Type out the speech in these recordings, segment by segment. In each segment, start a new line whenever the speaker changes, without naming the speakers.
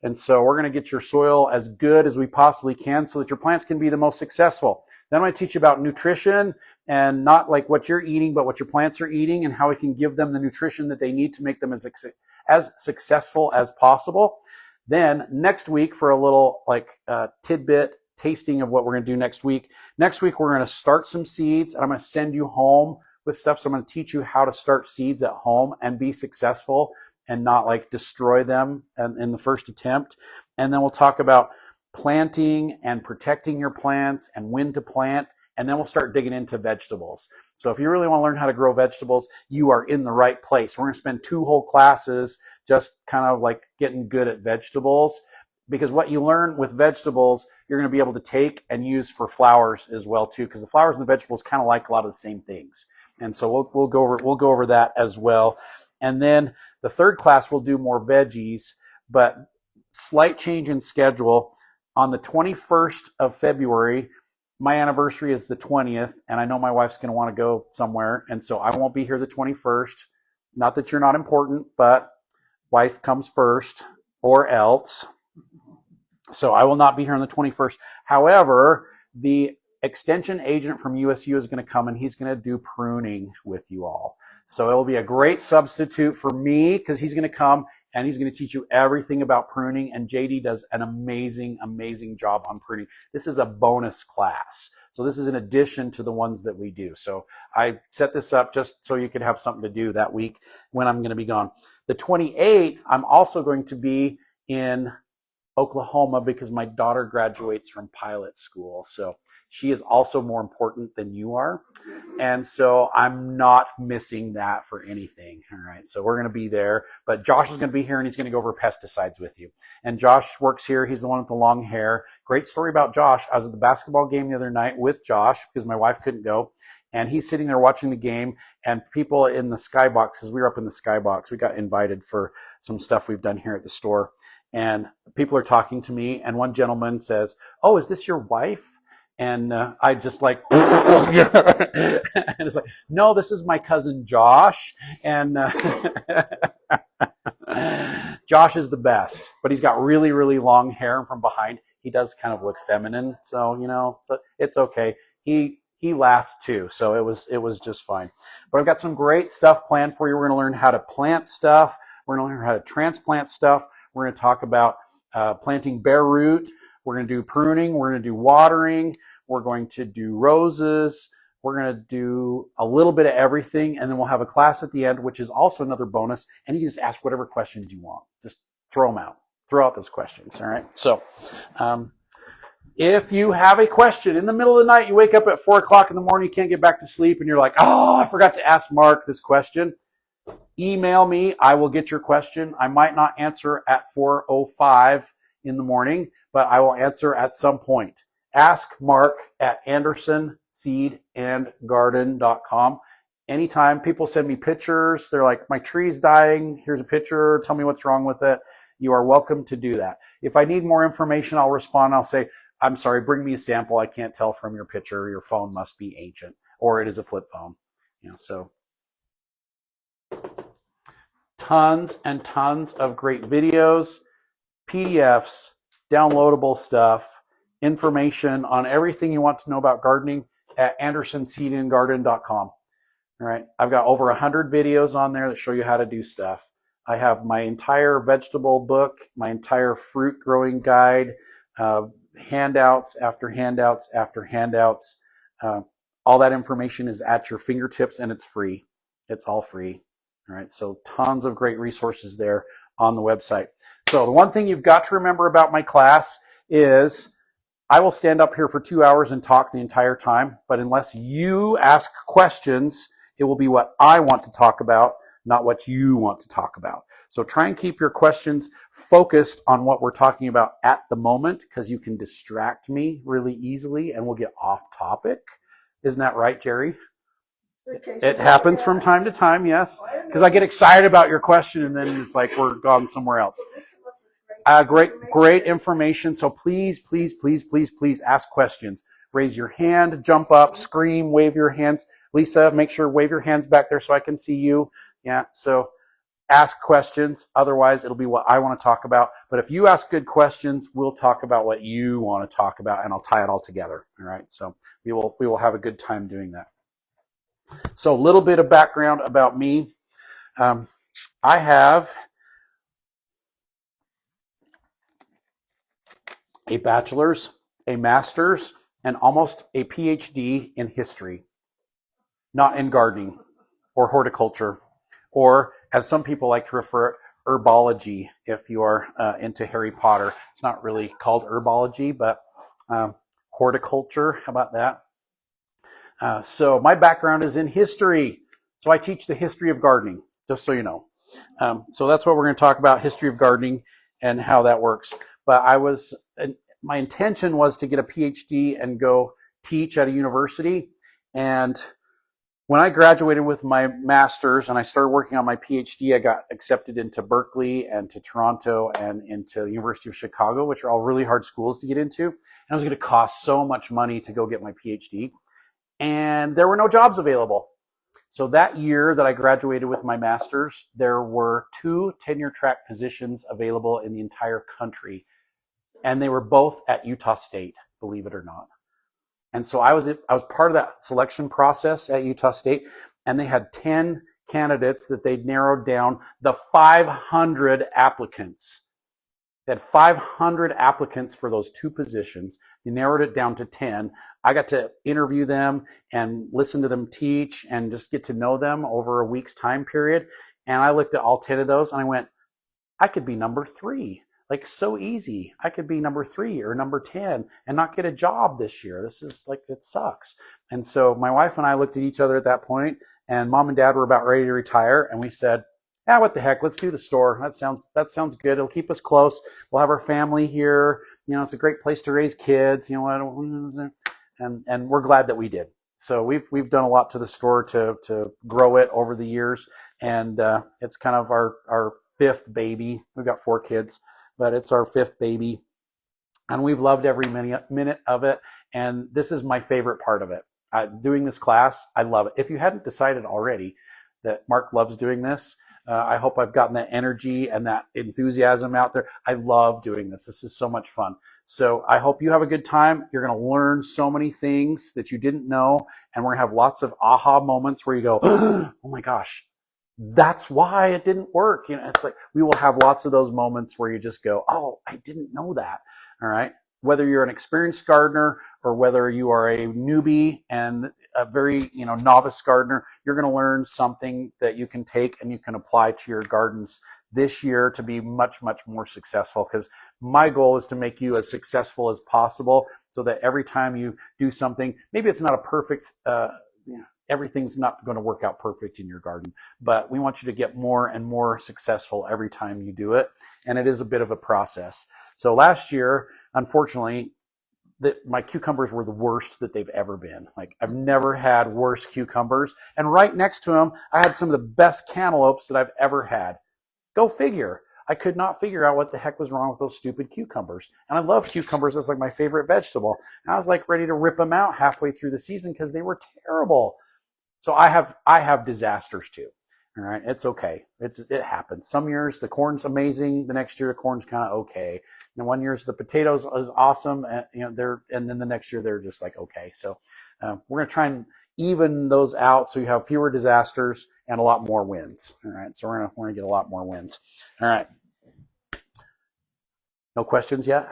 And so we're going to get your soil as good as we possibly can so that your plants can be the most successful. Then I'm going to teach you about nutrition, and not like what you're eating, but what your plants are eating and how we can give them the nutrition that they need to make them as successful as possible. Then next week, for a little tidbit tasting of what we're going to do next week. Next week, we're going to start some seeds, and I'm going to send you home with stuff. So I'm going to teach you how to start seeds at home and be successful and not like destroy them in the first attempt. And then we'll talk about planting and protecting your plants and when to plant. And then we'll start digging into vegetables. So if you really want to learn how to grow vegetables, you are in the right place. We're going to spend 2 whole classes just kind of like getting good at vegetables, because what you learn with vegetables, you're going to be able to take and use for flowers as well too, because the flowers and the vegetables kind of like a lot of the same things. And so we'll go over that as well. And then the third class we'll do more veggies, but slight change in schedule. On the 21st of February, my anniversary is the 20th, and I know my wife's going to want to go somewhere, and so I won't be here the 21st. Not that you're not important, but wife comes first or else. So I will not be here on the 21st. However, the extension agent from USU is going to come, and he's going to do pruning with you all. So it will be a great substitute for me, because he's going to come and he's going to teach you everything about pruning. And JD does an amazing, amazing job on pruning. This is a bonus class. So this is in addition to the ones that we do. So I set this up just so you could have something to do that week when I'm going to be gone. The 28th, I'm also going to be in Oklahoma because my daughter graduates from pilot school. So she is also more important than you are. And so I'm not missing that for anything. All right. So we're going to be there, but Josh is going to be here and he's going to go over pesticides with you. And Josh works here. He's the one with the long hair. Great story about Josh. I was at the basketball game the other night with Josh because my wife couldn't go. And he's sitting there watching the game, and people in the skybox, because we were up in the skybox, we got invited for some stuff we've done here at the store. And people are talking to me, and one gentleman says, "Oh, is this your wife?" And I just like, and it's like, "No, this is my cousin Josh." And Josh is the best, but he's got really, really long hair, and from behind, he does kind of look feminine. So, it's okay. He laughed too, so it was just fine. But I've got some great stuff planned for you. We're going to learn how to plant stuff. We're going to learn how to transplant stuff. We're going to talk about planting bare root. We're going to do pruning. We're going to do watering. We're going to do roses. We're going to do a little bit of everything. And then we'll have a class at the end, which is also another bonus. And you can just ask whatever questions you want. Just throw them out. Throw out those questions. All right. So if you have a question in the middle of the night, you wake up at 4 o'clock in the morning, you can't get back to sleep, and you're like, "Oh, I forgot to ask Mark this question." Email me. I will get your question. I might not answer at 4:05 in the morning, but I will answer at some point. Ask Mark at AndersonSeedAndGarden.com. Anytime people send me pictures, they're like, "My tree's dying. Here's a picture. Tell me what's wrong with it." You are welcome to do that. If I need more information, I'll respond. I'll say, "I'm sorry, bring me a sample. I can't tell from your picture. Your phone must be ancient, or it is a flip phone." So tons and tons of great videos, PDFs, downloadable stuff, information on everything you want to know about gardening at AndersonSeedAndGarden.com. All right. I've got over 100 videos on there that show you how to do stuff. I have my entire vegetable book, my entire fruit growing guide, handouts after handouts after handouts. All that information is at your fingertips, and it's free. It's all free. All right, so tons of great resources there on the website. So the one thing you've got to remember about my class is I will stand up here for 2 hours and talk the entire time, but unless you ask questions, it will be what I want to talk about, not what you want to talk about. So try and keep your questions focused on what we're talking about at the moment, because you can distract me really easily and we'll get off topic. Isn't that right, Jerry? It happens from time to time, yes, because I get excited about your question and then it's like we're gone somewhere else. Great information. So please, please, please, please, please ask questions. Raise your hand, jump up, scream, wave your hands. Lisa, make sure wave your hands back there so I can see you. Yeah, so ask questions. Otherwise, it'll be what I want to talk about. But if you ask good questions, we'll talk about what you want to talk about, and I'll tie it all together. All right. So we will have a good time doing that. So a little bit of background about me. I have a bachelor's, a master's, and almost a PhD in history, not in gardening or horticulture, or as some people like to refer it, herbology, if you are into Harry Potter. It's not really called herbology, but horticulture. How about that? So my background is in history. So I teach the history of gardening, just so you know. So that's what we're going to talk about, history of gardening and how that works. But my intention was to get a PhD and go teach at a university. And when I graduated with my master's and I started working on my PhD, I got accepted into Berkeley and to Toronto and into the University of Chicago, which are all really hard schools to get into. And it was going to cost so much money to go get my PhD. And there were no jobs available. So that year that I graduated with my master's, there were 2 tenure track positions available in the entire country. And they were both at Utah State, believe it or not. And so I was part of that selection process at Utah State, and they had 10 candidates that they'd narrowed down the 500 applicants. They had 500 applicants for those 2 positions. They narrowed it down to 10. I got to interview them and listen to them teach and just get to know them over a week's time period. And I looked at all 10 of those and I went, I could be number 3. Like, so easy. I could be number 3 or number 10 and not get a job this year. This is like, it sucks. And so my wife and I looked at each other at that point, and Mom and Dad were about ready to retire. And we said, what the heck? Let's do the store. That sounds good. It'll keep us close. We'll have our family here. It's a great place to raise kids. And we're glad that we did. So we've done a lot to the store to grow it over the years. And it's kind of our 5th baby. We've got 4 kids. But it's our 5th baby, and we've loved every minute of it. And this is my favorite part of it. Doing this class, I love it. If you hadn't decided already that Mark loves doing this, I hope I've gotten that energy and that enthusiasm out there. I love doing this. This is so much fun. So I hope you have a good time. You're going to learn so many things that you didn't know, and we're going to have lots of aha moments where you go, oh my gosh, that's why it didn't work. It's like we will have lots of those moments where you just go, oh, I didn't know that. All right. Whether you're an experienced gardener or whether you are a newbie and a very novice gardener, you're going to learn something that you can take and you can apply to your gardens this year to be much, much more successful. Because my goal is to make you as successful as possible, so that every time you do something, maybe it's not a perfect everything's not going to work out perfect in your garden, but we want you to get more and more successful every time you do it. And it is a bit of a process. So last year, unfortunately, my cucumbers were the worst that they've ever been. Like, I've never had worse cucumbers. And right next to them, I had some of the best cantaloupes that I've ever had. Go figure. I could not figure out what the heck was wrong with those stupid cucumbers. And I love cucumbers. It's like my favorite vegetable. And I was like ready to rip them out halfway through the season because they were terrible. So I have disasters too. All right, it's okay. It happens. Some years the corn's amazing. The next year the corn's kind of okay. And one year the potatoes is awesome. And, and then the next year they're just like okay. So we're gonna try and even those out so you have fewer disasters and a lot more wins. All right, so we're gonna get a lot more wins. All right. No questions yet?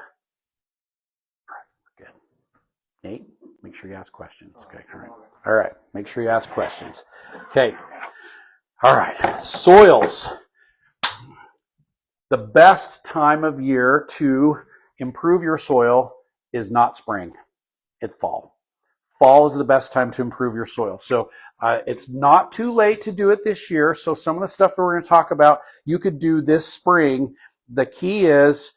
All right, good. Nate, make sure you ask questions. Okay. All right. All right, make sure you ask questions. Okay, all right, soils. The best time of year to improve your soil is not spring, it's fall. Fall is the best time to improve your soil. So it's not too late to do it this year. So some of the stuff that we're going to talk about, you could do this spring. The key is,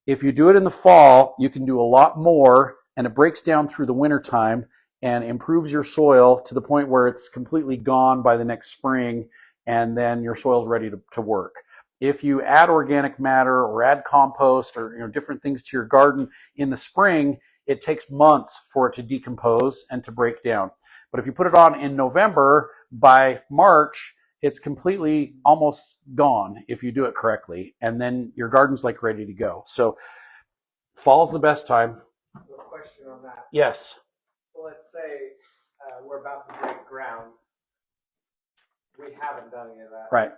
if you do it in the fall, you can do a lot more, and it breaks down through the winter time and improves your soil to the point where it's completely gone by the next spring, and then your soil's ready to work. If you add organic matter or add compost or different things to your garden in the spring, it takes months for it to decompose and to break down. But if you put it on in November, by March, it's completely almost gone if you do it correctly. And then your garden's like ready to go. So fall's the best time.
So a question on that.
Yes.
So let's say we're about to break ground. We haven't done any of that.
Right.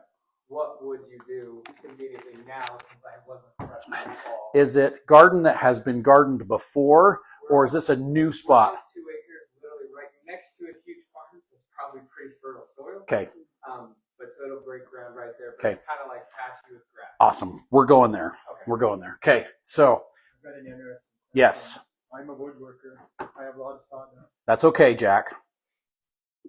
What would you do immediately now since I wasn't fresh in the fall?
Is it garden that has been gardened before, or is this a new spot?
2 acres, literally right next to a huge farm, so it's probably pretty fertile soil.
Okay.
But so it'll break ground right there. But
Okay.
It's kind of like patchy with grass.
Awesome. We're going there.
Okay.
We're going there. Okay. So,
I've got an interesting
yes.
I'm a woodworker. I have a lot of sawdust.
That's okay, Jack.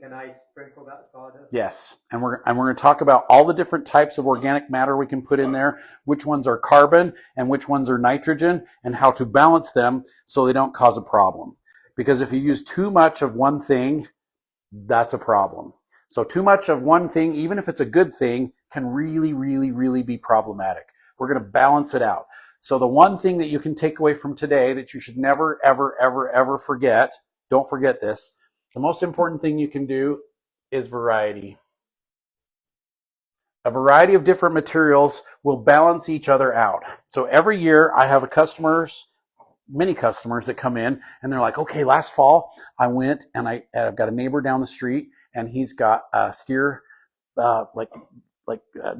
Can I sprinkle that sawdust?
Yes, and we're going to talk about all the different types of organic matter we can put in there, which ones are carbon and which ones are nitrogen, and how to balance them so they don't cause a problem. Because if you use too much of one thing, that's a problem. So too much of one thing, even if it's a good thing, can really, really, really be problematic. We're going to balance it out. So the one thing that you can take away from today that you should never, ever, ever, ever forget, don't forget this, the most important thing you can do is variety. A variety of different materials will balance each other out. So every year I have many customers that come in and they're like, okay, last fall I went and I've got a neighbor down the street and he's got steer,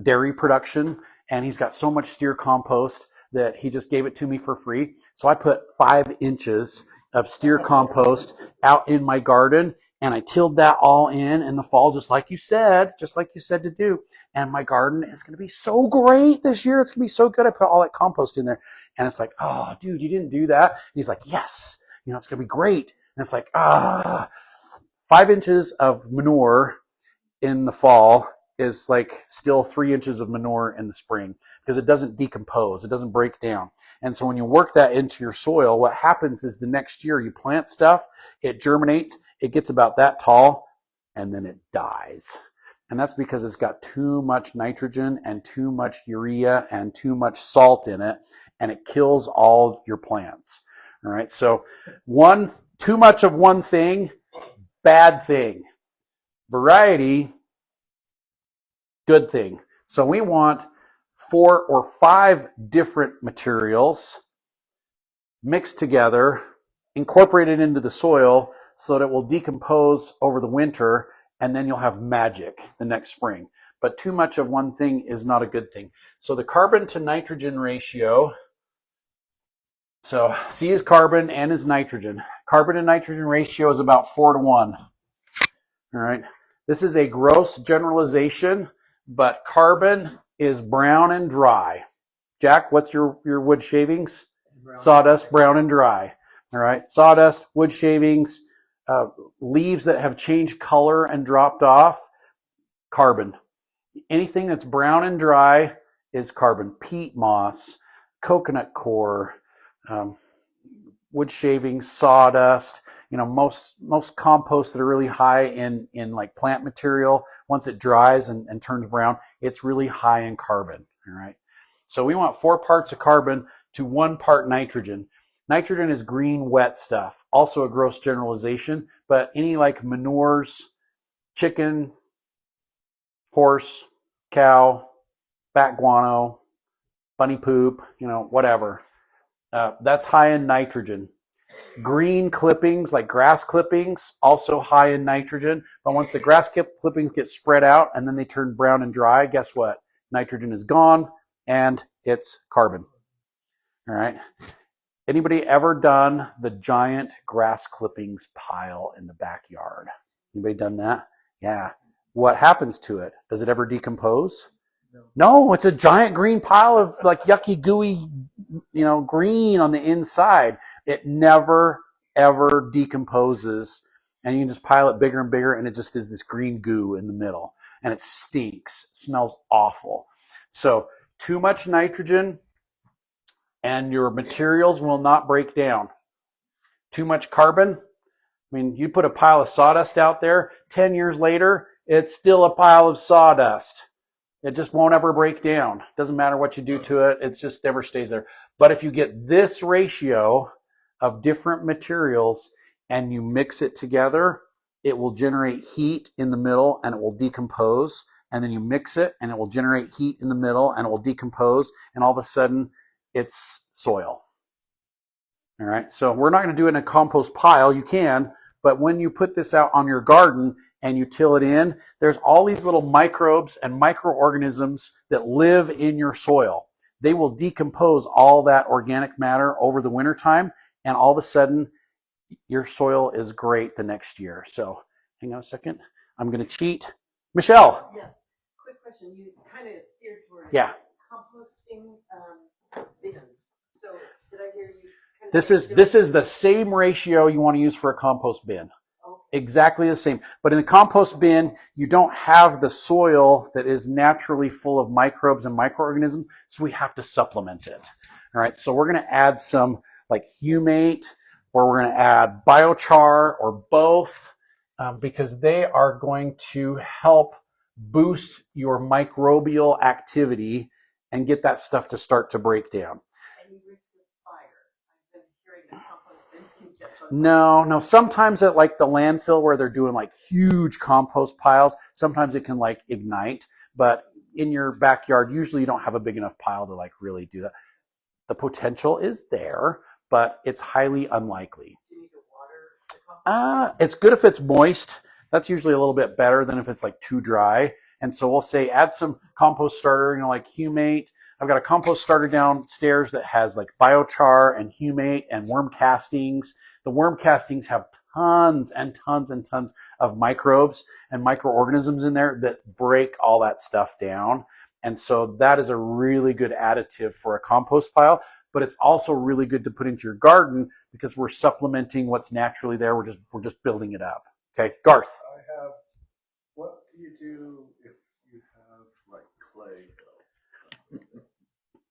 dairy production, and he's got so much steer compost that he just gave it to me for free. So I put 5 inches of steer compost out in my garden, and I tilled that all in the fall, just like you said to do. And my garden is going to be so great this year. It's going to be so good. I put all that compost in there, and it's like, oh, dude, you didn't do that. And he's like, yes, it's going to be great. And it's like, 5 inches of manure in the fall is like still 3 inches of manure in the spring, because it doesn't decompose, it doesn't break down. And so when you work that into your soil, what happens is the next year you plant stuff, it germinates, it gets about that tall, and then it dies. And that's because it's got too much nitrogen and too much urea and too much salt in it, and it kills all your plants. All right, so too much of one thing, bad thing. Variety, good thing. So we want 4 or 5 different materials mixed together, incorporated into the soil so that it will decompose over the winter, and then you'll have magic the next spring. But too much of one thing is not a good thing. So the carbon to nitrogen ratio, so C is carbon, N is nitrogen. Carbon to nitrogen ratio is about 4 to 1. All right. This is a gross generalization, but carbon is brown and dry. Jack, what's your wood shavings? Sawdust, brown and dry. All right, sawdust, wood shavings, leaves that have changed color and dropped off, carbon. Anything that's brown and dry is carbon. Peat moss, coconut coir, wood shavings, sawdust. Most composts that are really high in like plant material, once it dries and turns brown, it's really high in carbon. All right. So we want 4 parts of carbon to 1 part nitrogen. Nitrogen is green, wet stuff. Also a gross generalization, but any like manures, chicken, horse, cow, bat guano, bunny poop, whatever. That's high in nitrogen. Green clippings, like grass clippings, also high in nitrogen. But once the grass clippings get spread out and then they turn brown and dry, guess what? Nitrogen is gone and it's carbon. All right. Anybody ever done the giant grass clippings pile in the backyard? Anybody done that? Yeah. What happens to it? Does it ever decompose? No, it's a giant green pile of like yucky, gooey, green on the inside. It never, ever decomposes. And you can just pile it bigger and bigger, and it just is this green goo in the middle. And it stinks. It smells awful. So too much nitrogen, and your materials will not break down. Too much carbon. You put a pile of sawdust out there, 10 years later, it's still a pile of sawdust. It just won't ever break down. Doesn't matter what you do to it. It just never stays there. But if you get this ratio of different materials and you mix it together, it will generate heat in the middle and it will decompose. and then you mix it, and it will generate heat in the middle, and it will decompose, and all of a sudden, it's soil. All right, so we're not going to do it in a compost pile. You can, but when you put this out on your garden and you till it in, there's all these little microbes and microorganisms that live in your soil. They will decompose all that organic matter over the wintertime, and all of a sudden, your soil is great the next year. So hang on a second. I'm going to cheat. Michelle.
Yes. Quick question. You kind of steered towards composting bins. So did I hear you?
This is the same ratio you want to use for a compost bin.
Okay.
Exactly the same. But in the compost bin, you don't have the soil that is naturally full of microbes and microorganisms, so we have to supplement it. All right, so we're going to add some like humate, or we're going to add biochar, or both, because they are going to help boost your microbial activity and get that stuff to start to break down. No. Sometimes at like the landfill where they're doing like huge compost piles, sometimes it can like ignite. But in your backyard, usually you don't have a big enough pile to like really do that. The potential is there, but it's highly unlikely.
Do you need to water the compost?
It's good if it's moist. That's usually a little bit better than if it's like too dry. And so we'll say add some compost starter, like humate. I've got a compost starter downstairs that has like biochar and humate and worm castings. The worm castings have tons and tons and tons of microbes and microorganisms in there that break all that stuff down. And so that is a really good additive for a compost pile, but it's also really good to put into your garden because we're supplementing what's naturally there. We're just building it up. Okay, Garth.
What do you do if you have like clay?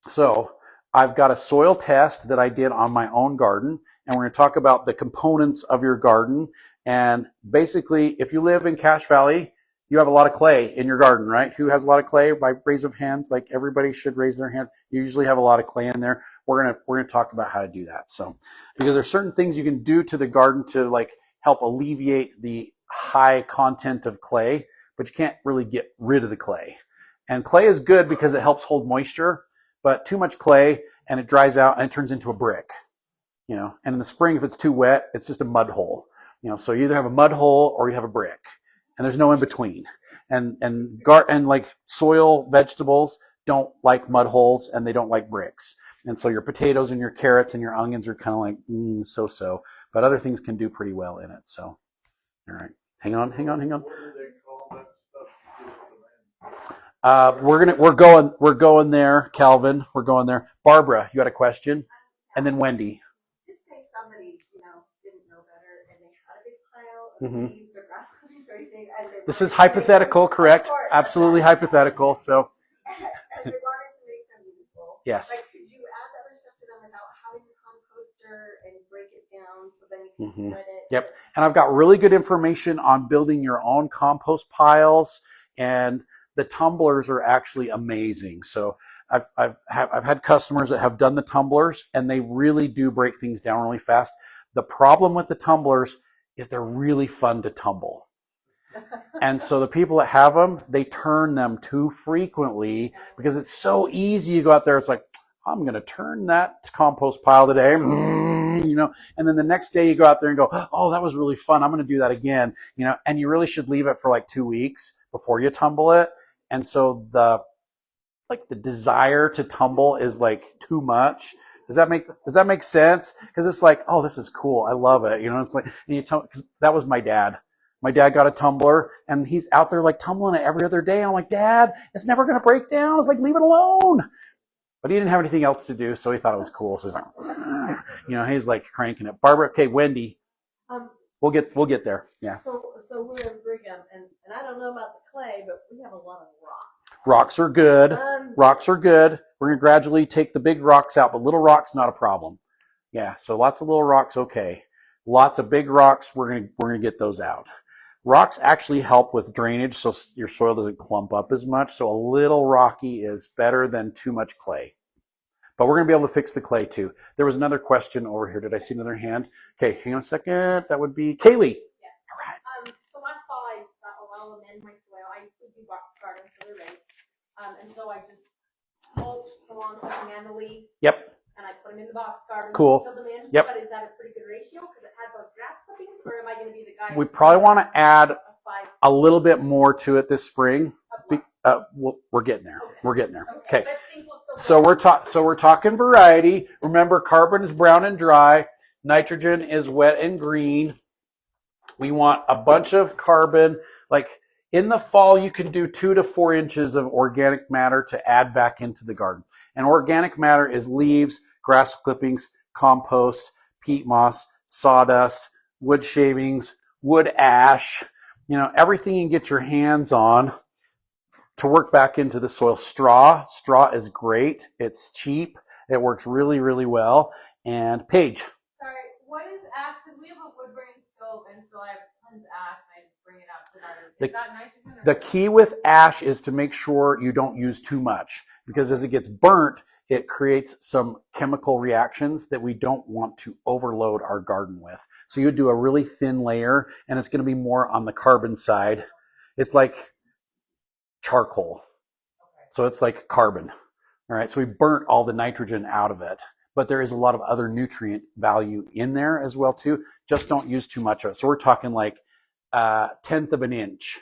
So I've got a soil test that I did on my own garden, and we're going to talk about the components of your garden. And basically, if you live in Cache Valley, you have a lot of clay in your garden, right? Who has a lot of clay? By raise of hands, like everybody should raise their hand. You usually have a lot of clay in there. We're gonna talk about how to do that. So, because there's certain things you can do to the garden to like help alleviate the high content of clay, but you can't really get rid of the clay. And clay is good because it helps hold moisture, but too much clay and it dries out and it turns into a brick. And in the spring, if it's too wet, it's just a mud hole. So you either have a mud hole or you have a brick, and there's no in between. And like soil vegetables don't like mud holes and they don't like bricks. And so your potatoes and your carrots and your onions are kind of like so-so, but other things can do pretty well in it. So, all right, hang on.
What do they call that stuff?
We're going there, Calvin. We're going there. Barbara, you got a question? And then Wendy.
Just say somebody, didn't know better and they had a big pile of leaves or grass clippings or anything. And
This is hypothetical, correct? Absolutely hypothetical. So.
And they wanted to make them useful.
Yes.
Like, could you add the other stuff to them without having the composter and break it down so then you can spread it?
Yep. And I've got really good information on building your own compost piles, and the tumblers are actually amazing. So I've had customers that have done the tumblers, and they really do break things down really fast. The problem with the tumblers is they're really fun to tumble. And so the people that have them, they turn them too frequently because it's so easy. You go out there, it's like, I'm going to turn that compost pile today, and then the next day you go out there and go, oh, that was really fun. I'm going to do that again, and you really should leave it for like 2 weeks before you tumble it. And so the desire to tumble is like too much. Does that make sense? Because it's like, oh, this is cool. I love it. It's like, and cause that was my dad. My dad got a tumbler, and he's out there like tumbling it every other day. I'm like, Dad, it's never going to break down. It's like, leave it alone. But he didn't have anything else to do, so he thought it was cool. So he's like, he's like cranking it. Barbara, okay, Wendy, we'll get there. Yeah.
So we're in Brigham, and I don't know about the clay, but we have a lot of rocks.
Rocks are good. Rocks are good. We're going to gradually take the big rocks out, but little rocks, not a problem. Yeah, so lots of little rocks, okay. Lots of big rocks, we're going to get those out. Rocks actually help with drainage, so your soil doesn't clump up as much. So a little rocky is better than too much clay. But we're going to be able to fix the clay too. There was another question over here. Did I see another hand? Okay, hang on a second. That would be Kaylee.
Yeah. All right. So last fall, I got a lot of amend my soil. I usually do box garden, so they're raised. And so I just mulch along cutting and the leaves,
Yep.
and I put them in the box garden.
Cool.
Fill them in.
Yep.
But is that a pretty good ratio? Because it had those grass clippings, or am I going to be the guy?
We probably want to add
a 5?
a little bit more to it this spring.
Of what?
We're getting there.
Okay.
We're getting there. Okay.
But things will still
So we're talking variety. Remember, carbon is brown and dry. Nitrogen is wet and green. We want a bunch of carbon. Like in the fall, you can do 2 to 4 inches of organic matter to add back into the garden. And organic matter is leaves, grass clippings, compost, peat moss, sawdust, wood shavings, wood ash, everything you can get your hands on to work back into the soil. Straw is great. It's cheap. It works really, really well. And Paige.
Sorry, what is ash? Because we have a wood burning stove, and so I have tons of ash, and I just bring it out to the garden. Is that nitrogen?
The key with ash is to make sure you don't use too much, because as it gets burnt, it creates some chemical reactions that we don't want to overload our garden with. So you do a really thin layer, and it's going to be more on the carbon side. It's like charcoal. So it's like carbon. All right. So we burnt all the nitrogen out of it, but there is a lot of other nutrient value in there as well too. Just don't use too much of it. So we're talking like 1/10 of an inch,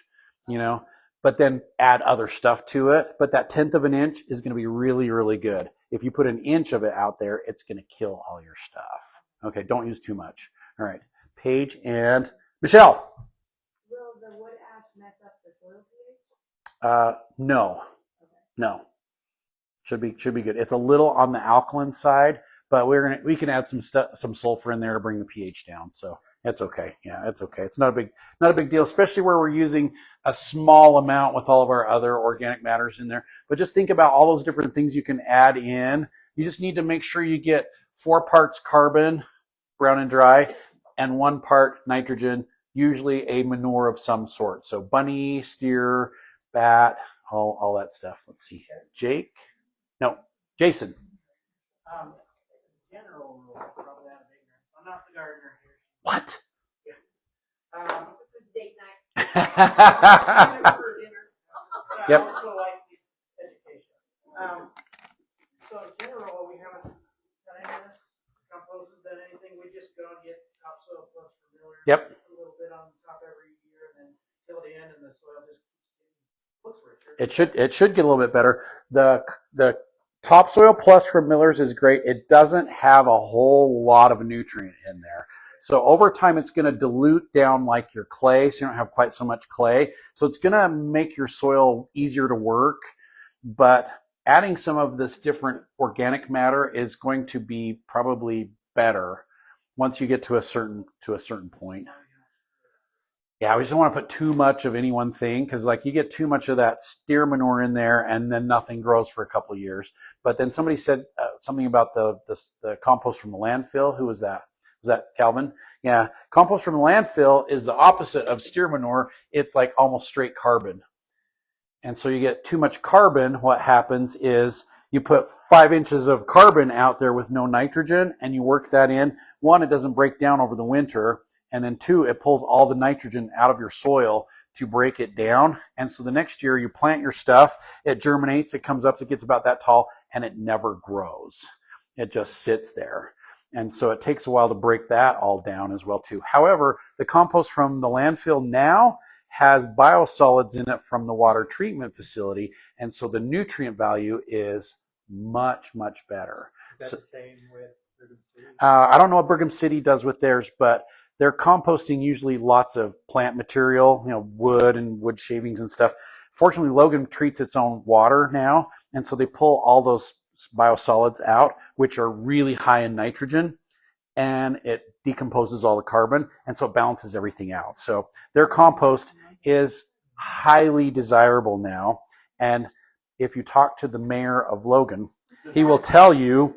but then add other stuff to it. But that 1/10 of an inch is going to be really, really good. If you put an inch of it out there, it's going to kill all your stuff. Okay. Don't use too much. All right. Paige and Michelle.
Will the wood ash mess up the soil pH?
No. Should be good. It's a little on the alkaline side, but we can add some sulfur in there to bring the pH down. So it's okay. Yeah, it's okay. It's not a big deal, especially where we're using a small amount with all of our other organic matters in there. But just think about all those different things you can add in. You just need to make sure you get 4 parts carbon, brown and dry, and 1 part nitrogen, usually a manure of some sort. So bunny, steer, bat, all that stuff. Let's see. Jason.
General rule, probably out of ignorance. I'm not the gardener here.
What?
This is date night.
For dinner. But
Yep.
I also like the education. So in general, we haven't done any of this. Compost has done anything. We just go and get topsoil plus familiar.
Yep.
A little bit on top every year, and then till the end, and the soil just looks richer.
It should get a little bit better. The topsoil plus from Miller's is great. It doesn't have a whole lot of nutrient in there. So over time, it's going to dilute down like your clay, so you don't have quite so much clay. So it's going to make your soil easier to work. But adding some of this different organic matter is going to be probably better once you get to a certain point. Yeah, we just don't want to put too much of any one thing, because like you get too much of that steer manure in there and then nothing grows for a couple of years. But then somebody said something about the compost from the landfill. Who was that? Was that Calvin? Yeah, compost from the landfill is the opposite of steer manure. It's like almost straight carbon. And so you get too much carbon. What happens is you put 5 inches of carbon out there with no nitrogen, and you work that in. 1, it doesn't break down over the winter. And then 2, it pulls all the nitrogen out of your soil to break it down. And so the next year you plant your stuff, it germinates, it comes up, it gets about that tall, and it never grows. It just sits there. And so it takes a while to break that all down as well too. However, the compost from the landfill now has biosolids in it from the water treatment facility. And so the nutrient value is much, much better.
Is that the same with Brigham City?
I don't know what Brigham City does with theirs, but they're composting usually lots of plant material, wood and wood shavings and stuff. Fortunately, Logan treats its own water now, and so they pull all those biosolids out, which are really high in nitrogen, and it decomposes all the carbon, and so it balances everything out. So their compost is highly desirable now, and if you talk to the mayor of Logan, he will tell you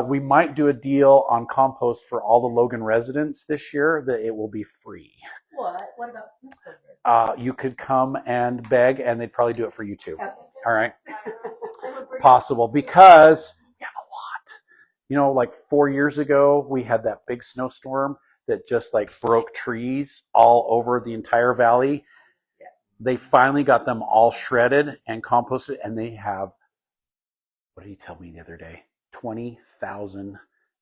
we might do a deal on compost for all the Logan residents this year that it will be free.
What? What about Smithfield?
You could come and beg, and they'd probably do it for you too.
Okay.
All right. Possible, because we have a lot. Like 4 years ago, we had that big snowstorm that just like broke trees all over the entire valley. They finally got them all shredded and composted, and they have, what did he tell me the other day? 20,000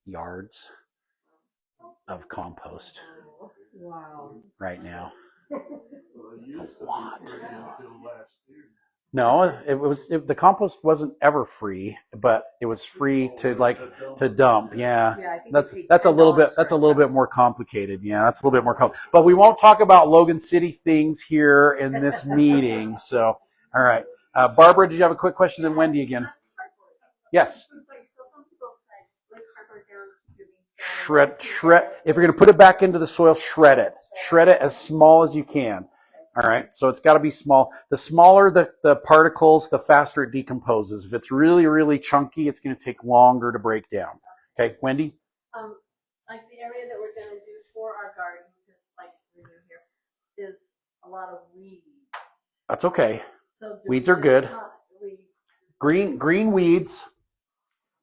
yards of compost
Wow.
right now.
It's
a lot.
Until last year.
No, the compost wasn't ever free, but it was free to dump. Yeah,
Yeah, I think
that's
they paid
that's a little bit
$10
that's a
for
little
it.
bit more complicated. Yeah, that's a little bit more complicated. But we won't talk about Logan City things here in this meeting. So, all right, Barbara, did you have a quick question? Then Wendy again. Yes.
Like, so some people say, like, cardboard down, keep your beans down,
Shred. If you're going to put it back into the soil, shred it. Shred it as small as you can. All right. So it's got to be small. The smaller the particles, the faster it decomposes. If it's really, really chunky, it's going to take longer to break down. Okay, Wendy?
Like the area that we're gonna do for our garden, just like we're doing here, is a lot of weeds.
That's okay.
So
Weeds are good. Green weeds,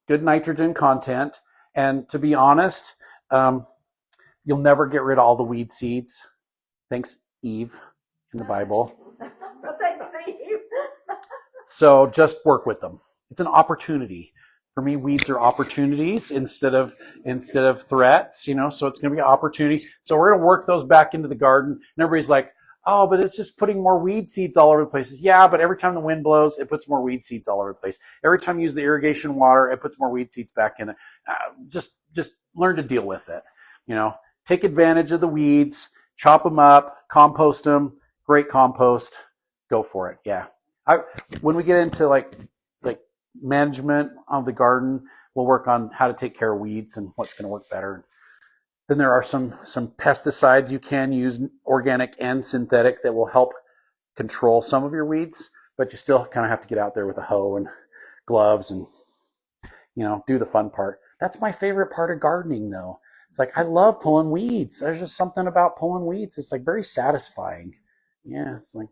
good nitrogen content. And to be honest, you'll never get rid of all the weed seeds. Thanks, Eve, in the Bible.
Thanks, Steve.
So just work with them. It's an opportunity. For me, weeds are opportunities instead of threats, so it's going to be an opportunity. So we're going to work those back into the garden. And everybody's like, oh, but it's just putting more weed seeds all over the place. Yeah, but every time the wind blows, it puts more weed seeds all over the place. Every time you use the irrigation water, it puts more weed seeds back in there. Just learn to deal with it. Take advantage of the weeds, chop them up, compost them. Great compost. Go for it. Yeah. When we get into like management of the garden, we'll work on how to take care of weeds and what's going to work better. Then there are some pesticides you can use, organic and synthetic, that will help control some of your weeds, but you still kind of have to get out there with a hoe and gloves and do the fun part. That's my favorite part of gardening, though. It's like I love pulling weeds. There's just something about pulling weeds. It's like very satisfying. Yeah, it's like,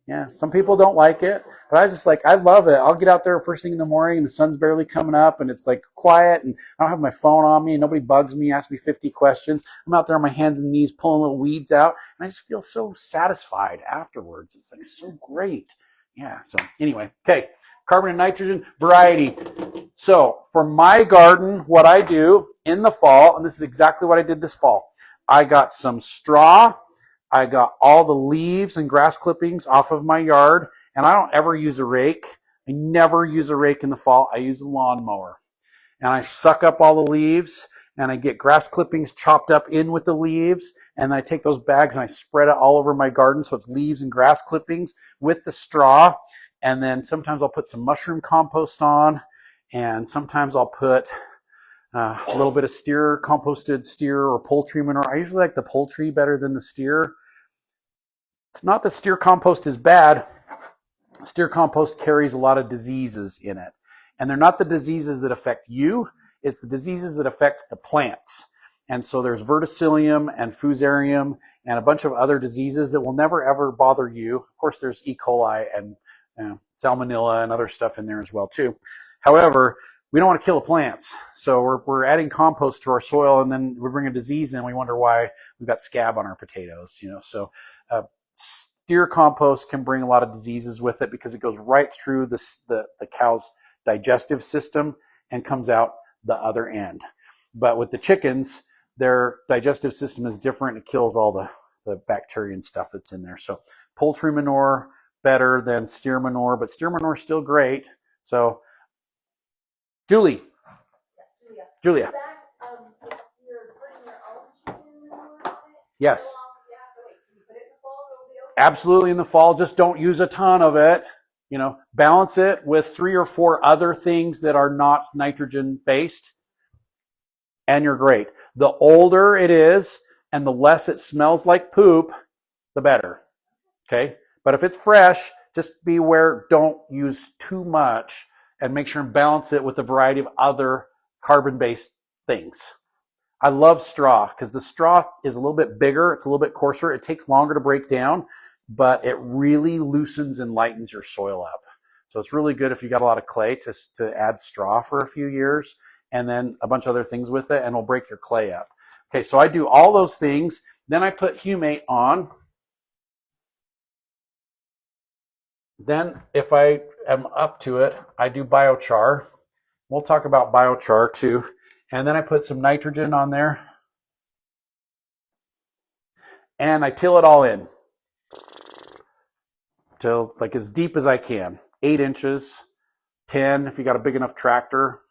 yeah, some people don't like it, but I love it. I'll get out there first thing in the morning and the sun's barely coming up and it's like quiet and I don't have my phone on me and nobody bugs me, asks me 50 questions. I'm out there on my hands and knees pulling little weeds out and I just feel so satisfied afterwards. It's like so great. Yeah, so anyway, okay, carbon and nitrogen variety. So for my garden, what I do in the fall, and this is exactly what I did this fall, I got some straw. I got all the leaves and grass clippings off of my yard, and I don't ever use a rake. I never use a rake in the fall. I use a lawnmower. And I suck up all the leaves, and I get grass clippings chopped up in with the leaves, and then I take those bags and I spread it all over my garden so it's leaves and grass clippings with the straw. And then sometimes I'll put some mushroom compost on, and sometimes I'll put a little bit of composted steer or poultry manure. I usually like the poultry better than the steer. It's not that steer compost is bad. Steer compost carries a lot of diseases in it. And they're not the diseases that affect you. It's the diseases that affect the plants. And so there's verticillium and fusarium and a bunch of other diseases that will never, ever bother you. Of course, there's E. coli and salmonella and other stuff in there as well, too. However, we don't want to kill the plants. So we're adding compost to our soil, and then we bring a disease in, and we wonder why we've got scab on our potatoes. So steer compost can bring a lot of diseases with it because it goes right through the cow's digestive system and comes out the other end. But with the chickens, their digestive system is different. It kills all the bacteria and stuff that's in there. So poultry manure, better than steer manure, but steer manure is still great. So Julia.
Is that, if you're putting your own chicken manure on it?
Yes.
Can you put it in the fall? It'll be okay?
Absolutely in the fall. Just don't use a ton of it. Balance it with 3 or 4 other things that are not nitrogen based, and you're great. The older it is and the less it smells like poop, the better. Okay? But if it's fresh, just beware, don't use too much, and make sure and balance it with a variety of other carbon-based things. I love straw because the straw is a little bit bigger. It's a little bit coarser. It takes longer to break down, but it really loosens and lightens your soil up. So it's really good if you got a lot of clay to add straw for a few years and then a bunch of other things with it, and it'll break your clay up. Okay, so I do all those things. Then I put humate on. Then if I am up to it, I do biochar. We'll talk about biochar too. And then I put some nitrogen on there. And I till it all in till like as deep as I can. 8 inches, 10 if you got a big enough tractor.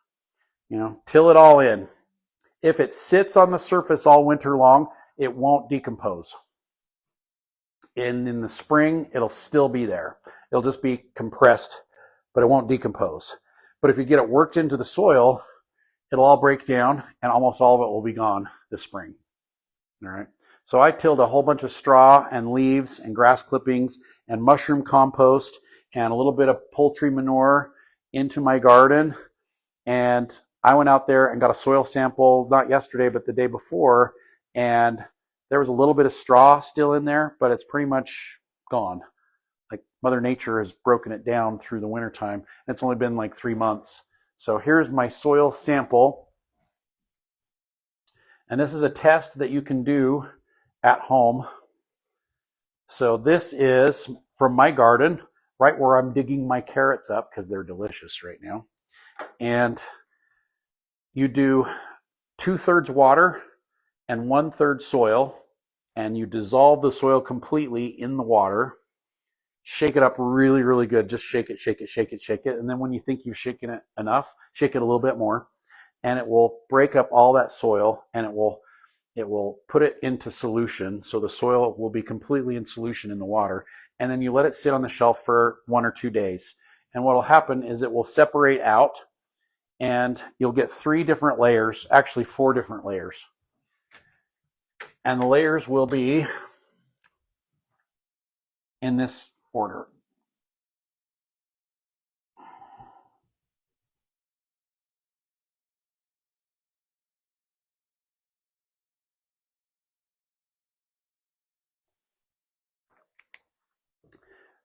Till it all in. If it sits on the surface all winter long, it won't decompose. And in the spring, it'll still be there. It'll just be compressed, but it won't decompose. But if you get it worked into the soil, it'll all break down and almost all of it will be gone this spring. All right. So I tilled a whole bunch of straw and leaves and grass clippings and mushroom compost and a little bit of poultry manure into my garden. And I went out there and got a soil sample, not yesterday, but the day before. And there was a little bit of straw still in there, but it's pretty much gone. Like Mother Nature has broken it down through the wintertime. It's only been like 3 months. So here's my soil sample. And this is a test that you can do at home. So this is from my garden, right where I'm digging my carrots up because they're delicious right now. And you do 2/3 water and 1/3 soil, and you dissolve the soil completely in the water. Shake it up really, really good. Just shake it, shake it, shake it, shake it. And then when you think you've shaken it enough, shake it a little bit more, and it will break up all that soil, and it will put it into solution. So the soil will be completely in solution in the water. And then you let it sit on the shelf for 1 or 2 days. And what will happen is it will separate out, and you'll get 3 different layers, actually 4 different layers. And the layers will be in this order.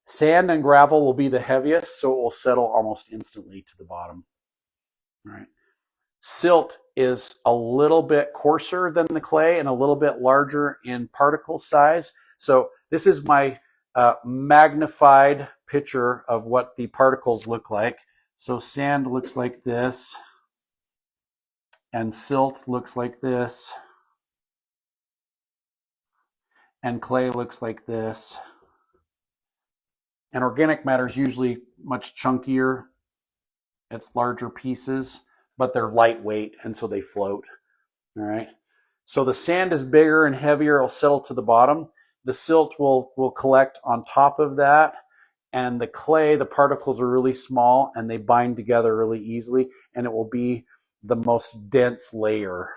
Sand and gravel will be the heaviest, so it will settle almost instantly to the bottom. All right. Silt is a little bit coarser than the clay and a little bit larger in particle size. So this is my magnified picture of what the particles look like. So sand looks like this, and silt looks like this, and clay looks like this. And organic matter is usually much chunkier. It's larger pieces, but they're lightweight, and so they float. All right. So the sand is bigger and heavier. It'll settle to the bottom. The silt will collect on top of that. And the clay, the particles are really small, and they bind together really easily. And it will be the most dense layer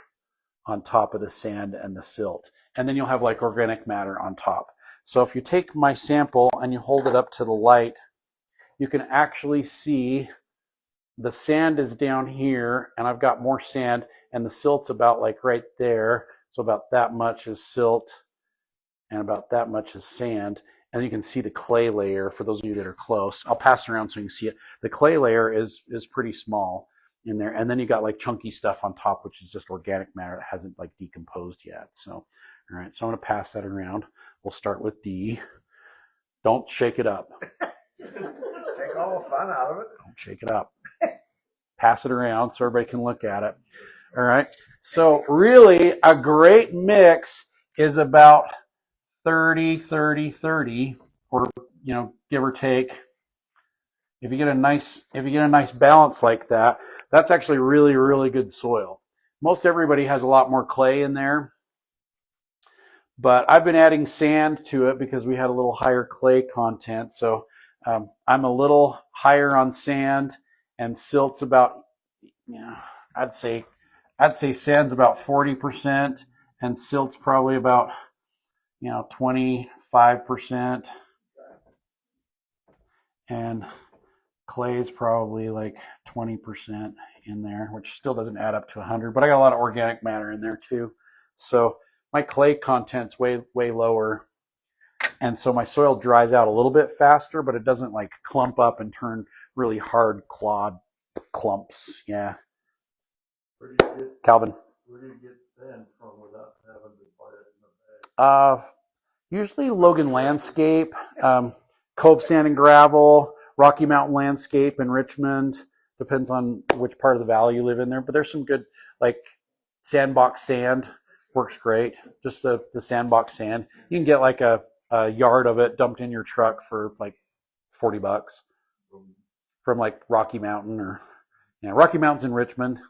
on top of the sand and the silt. And then you'll have like organic matter on top. So if you take my sample and you hold it up to the light, you can actually see the sand is down here, and I've got more sand, and the silt's about like right there. So about that much is silt and about that much is sand. And you can see the clay layer for those of you that are close. I'll pass it around so you can see it. The clay layer is pretty small in there. And then you got like chunky stuff on top, which is just organic matter that hasn't like decomposed yet. So, all right, so I'm going to pass that around. We'll start with D. Don't shake it up.
Take all the fun out of it.
Don't shake it up. Pass it around so everybody can look at it. All right. So really a great mix is about 30, 30, 30, or, give or take. If you get a nice balance like that, that's actually really, really good soil. Most everybody has a lot more clay in there, but I've been adding sand to it because we had a little higher clay content. So I'm a little higher on sand, and silt's about, I'd say sand's about 40%, and silt's probably about 25%, and clay is probably like 20% in there, which still doesn't add up to 100, but I got a lot of organic matter in there too. So my clay content's way lower, and so my soil dries out a little bit faster, but it doesn't like clump up and turn really hard clawed clumps. Yeah. Calvin.
Where do you get sand from without having to buy it in a bag?
Usually Logan Landscape. Cove Sand and Gravel, Rocky Mountain Landscape in Richmond. Depends on which part of the valley you live in there. But there's some good, like sandbox sand works great. Just the sandbox sand. You can get like a yard of it dumped in your truck for like $40 from like Rocky Mountain or Rocky Mountain's in Richmond,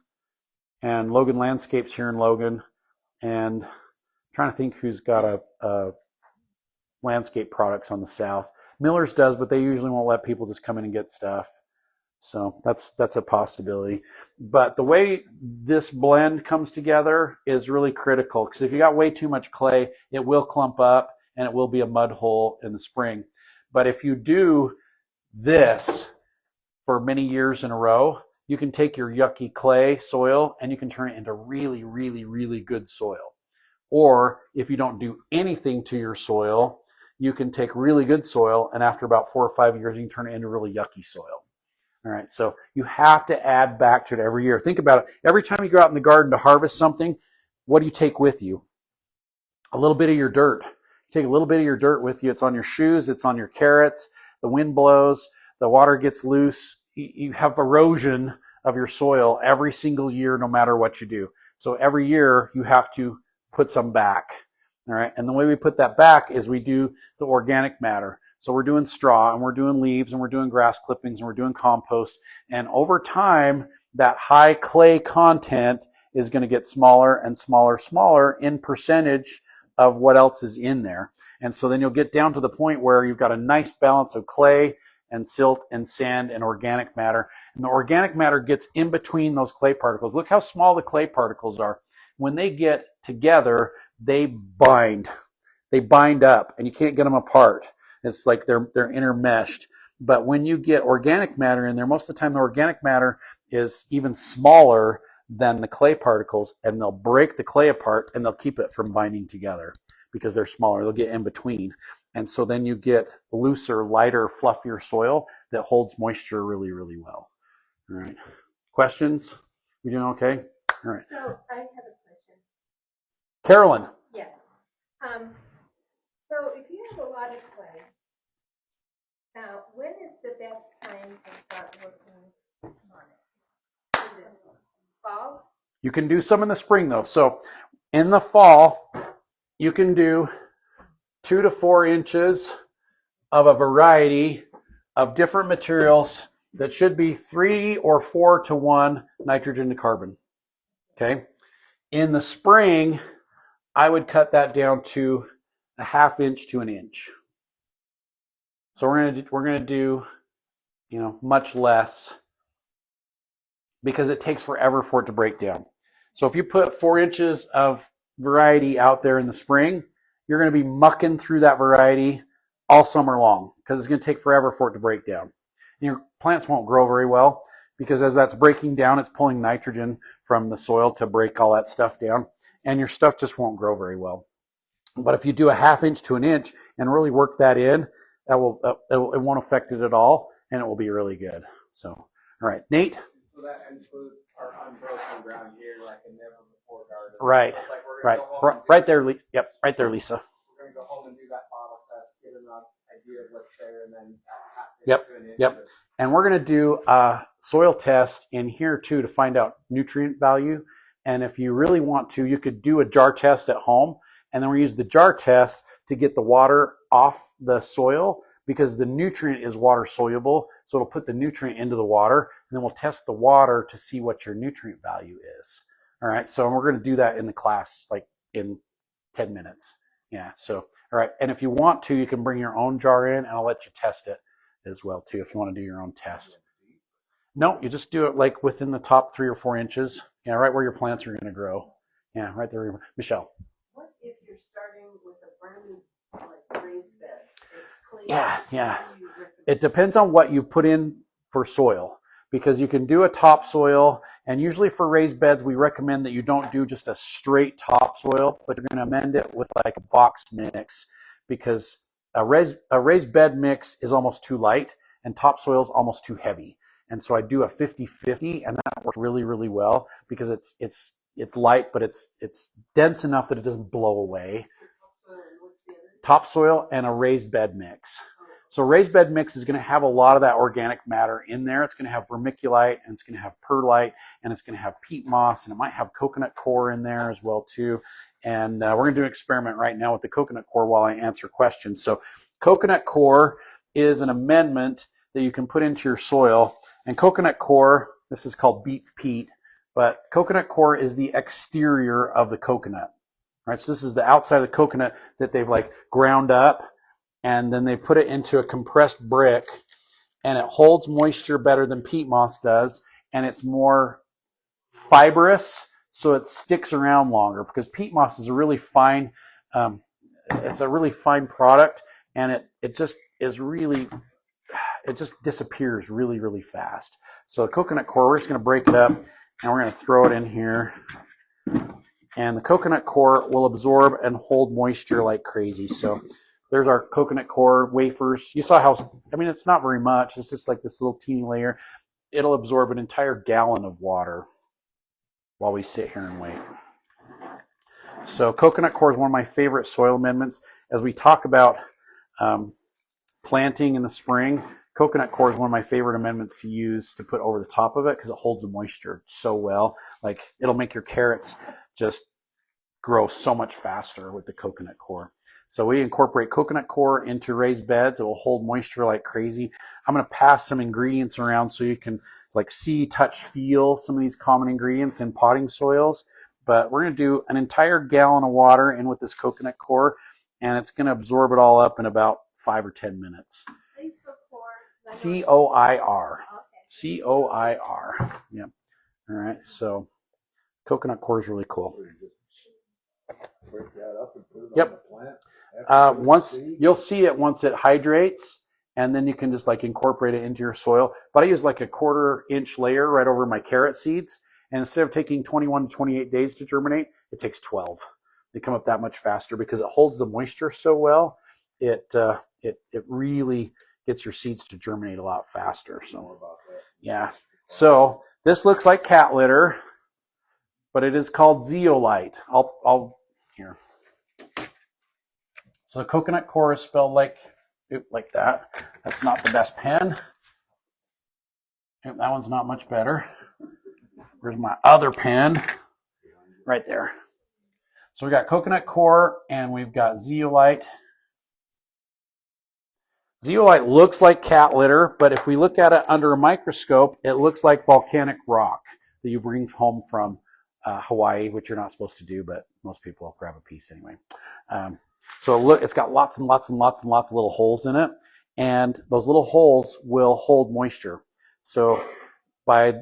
and Logan Landscapes here in Logan, and I'm trying to think who's got a landscape products on the south. Miller's does, but they usually won't let people just come in and get stuff. So that's a possibility. But the way this blend comes together is really critical, because if you got way too much clay, it will clump up and it will be a mud hole in the spring. But if you do this for many years in a row, you can take your yucky clay soil and you can turn it into really, really, really good soil. Or if you don't do anything to your soil, you can take really good soil, and after about 4 or 5 years, you can turn it into really yucky soil. All right, so you have to add back to it every year. Think about it. Every time you go out in the garden to harvest something, what do you take with you? A little bit of your dirt. Take a little bit of your dirt with you. It's on your shoes. It's on your carrots. The wind blows. The water gets loose. You have erosion of your soil every single year, no matter what you do. So every year you have to put some back. All right, and the way we put that back is we do the organic matter. So we're doing straw, and we're doing leaves, and we're doing grass clippings, and we're doing compost. And over time, that high clay content is going to get smaller and smaller, smaller in percentage of what else is in there. And so then you'll get down to the point where you've got a nice balance of clay and silt and sand and organic matter. And the organic matter gets in between those clay particles. Look how small the clay particles are. When they get together, they bind. They bind up, and you can't get them apart. It's like they're intermeshed. But when you get organic matter in there, most of the time the organic matter is even smaller than the clay particles, and they'll break the clay apart and they'll keep it from binding together because they're smaller. They'll get in between. And so then you get looser, lighter, fluffier soil that holds moisture really, really well. All right. Questions? You doing okay? All right.
So I have a question.
Carolyn.
Yes. So if you have a lot of clay, now when is the best time to start working on it? Is it fall?
You can do some in the spring though. So in the fall, you can do 2 to 4 inches of a variety of different materials that should be 3 or 4 to 1 nitrogen to carbon. Okay. In the spring, I would cut that down to a 1/2 inch to 1 inch. So we're gonna do, much less, because it takes forever for it to break down. So if you put 4 inches of variety out there in the spring, you're going to be mucking through that variety all summer long, because it's going to take forever for it to break down. And your plants won't grow very well, because as that's breaking down, it's pulling nitrogen from the soil to break all that stuff down, and your stuff just won't grow very well. But if you do a 1/2 inch to 1 inch and really work that in, it won't affect it at all, and it will be really good. So, all right, Nate.
So that includes our unbroken ground here, like a never before garden.
Right,
So like
right there, Lisa. Yep, right there, Lisa.
We're gonna go home and do that bottle test, get an idea of what's there, and then
Yep. And we're going to do a soil test in here too to find out nutrient value. And if you really want to, you could do a jar test at home, and then we use the jar test to get the water off the soil, because the nutrient is water soluble. So it'll put the nutrient into the water, and then we'll test the water to see what your nutrient value is. All right. So we're going to do that in the class, like in 10 minutes. Yeah. So, all right. And if you want to, you can bring your own jar in, and I'll let you test it as well too, if you want to do your own test. No, you just do it like within the top 3 or 4 inches. Yeah. Right where your plants are going to grow. Yeah. Right there. Michelle.
What if you're starting with a brand new like raised bed? It's clean.
Yeah. It depends on what you put in for soil, because you can do a topsoil, and usually for raised beds, we recommend that you don't do just a straight topsoil, but you're going to amend it with like a box mix, because a raised bed mix is almost too light and topsoil is almost too heavy. And so I do a 50-50, and that works really, really well, because it's light, but it's dense enough that it doesn't blow away. Topsoil and a raised bed mix. So raised bed mix is going to have a lot of that organic matter in there. It's going to have vermiculite, and it's going to have perlite, and it's going to have peat moss, and it might have coconut coir in there as well too. And we're going to do an experiment right now with the coconut coir while I answer questions. So coconut coir is an amendment that you can put into your soil. And coconut coir, this is called beet peat, but coconut coir is the exterior of the coconut. Right? So this is the outside of the coconut that they've like ground up, and then they put it into a compressed brick, and it holds moisture better than peat moss does, and it's more fibrous, so it sticks around longer, because peat moss is a really fine, it's a really fine product, and it just is really, it just disappears really, really fast. So coconut coir, we're just going to break it up, and we're going to throw it in here. And the coconut coir will absorb and hold moisture like crazy. So there's our coconut coir wafers. You saw how, I mean, it's not very much. It's just like this little teeny layer. It'll absorb an entire gallon of water while we sit here and wait. So coconut coir is one of my favorite soil amendments. As we talk about planting in the spring, coconut coir is one of my favorite amendments to use to put over the top of it, because it holds the moisture so well. Like, it'll make your carrots just grow so much faster with the coconut coir. So we incorporate coconut coir into raised beds. It will hold moisture like crazy. I'm going to pass some ingredients around so you can like see, touch, feel some of these common ingredients in potting soils. But we're going to do an entire gallon of water in with this coconut coir, and it's going to absorb it all up in about 5 or 10 minutes.
Please for coir.
C-O-I-R.
Okay.
C-O-I-R. Yep. All right. So coconut coir is really cool.
Break that up and put it
Yep.
on the plant. After you
Once
seed.
you'll see it once it hydrates, and then you can just like incorporate it into your soil. But I use like a 1/4 inch layer right over my carrot seeds, and instead of taking 21 to 28 days to germinate, it takes 12. They come up that much faster because it holds the moisture so well. It really gets your seeds to germinate a lot faster. So
More about that.
yeah. So this looks like cat litter, but it is called zeolite. I'll here. So the coconut coir is spelled like that. That's not the best pen. That one's not much better. Where's my other pen? Right there. So we got coconut coir and we've got zeolite. Zeolite looks like cat litter, but if we look at it under a microscope, it looks like volcanic rock that you bring home from Hawaii, which you're not supposed to do, but most people will grab a piece anyway. So look, it's got lots and lots and lots and lots of little holes in it, and those little holes will hold moisture. So by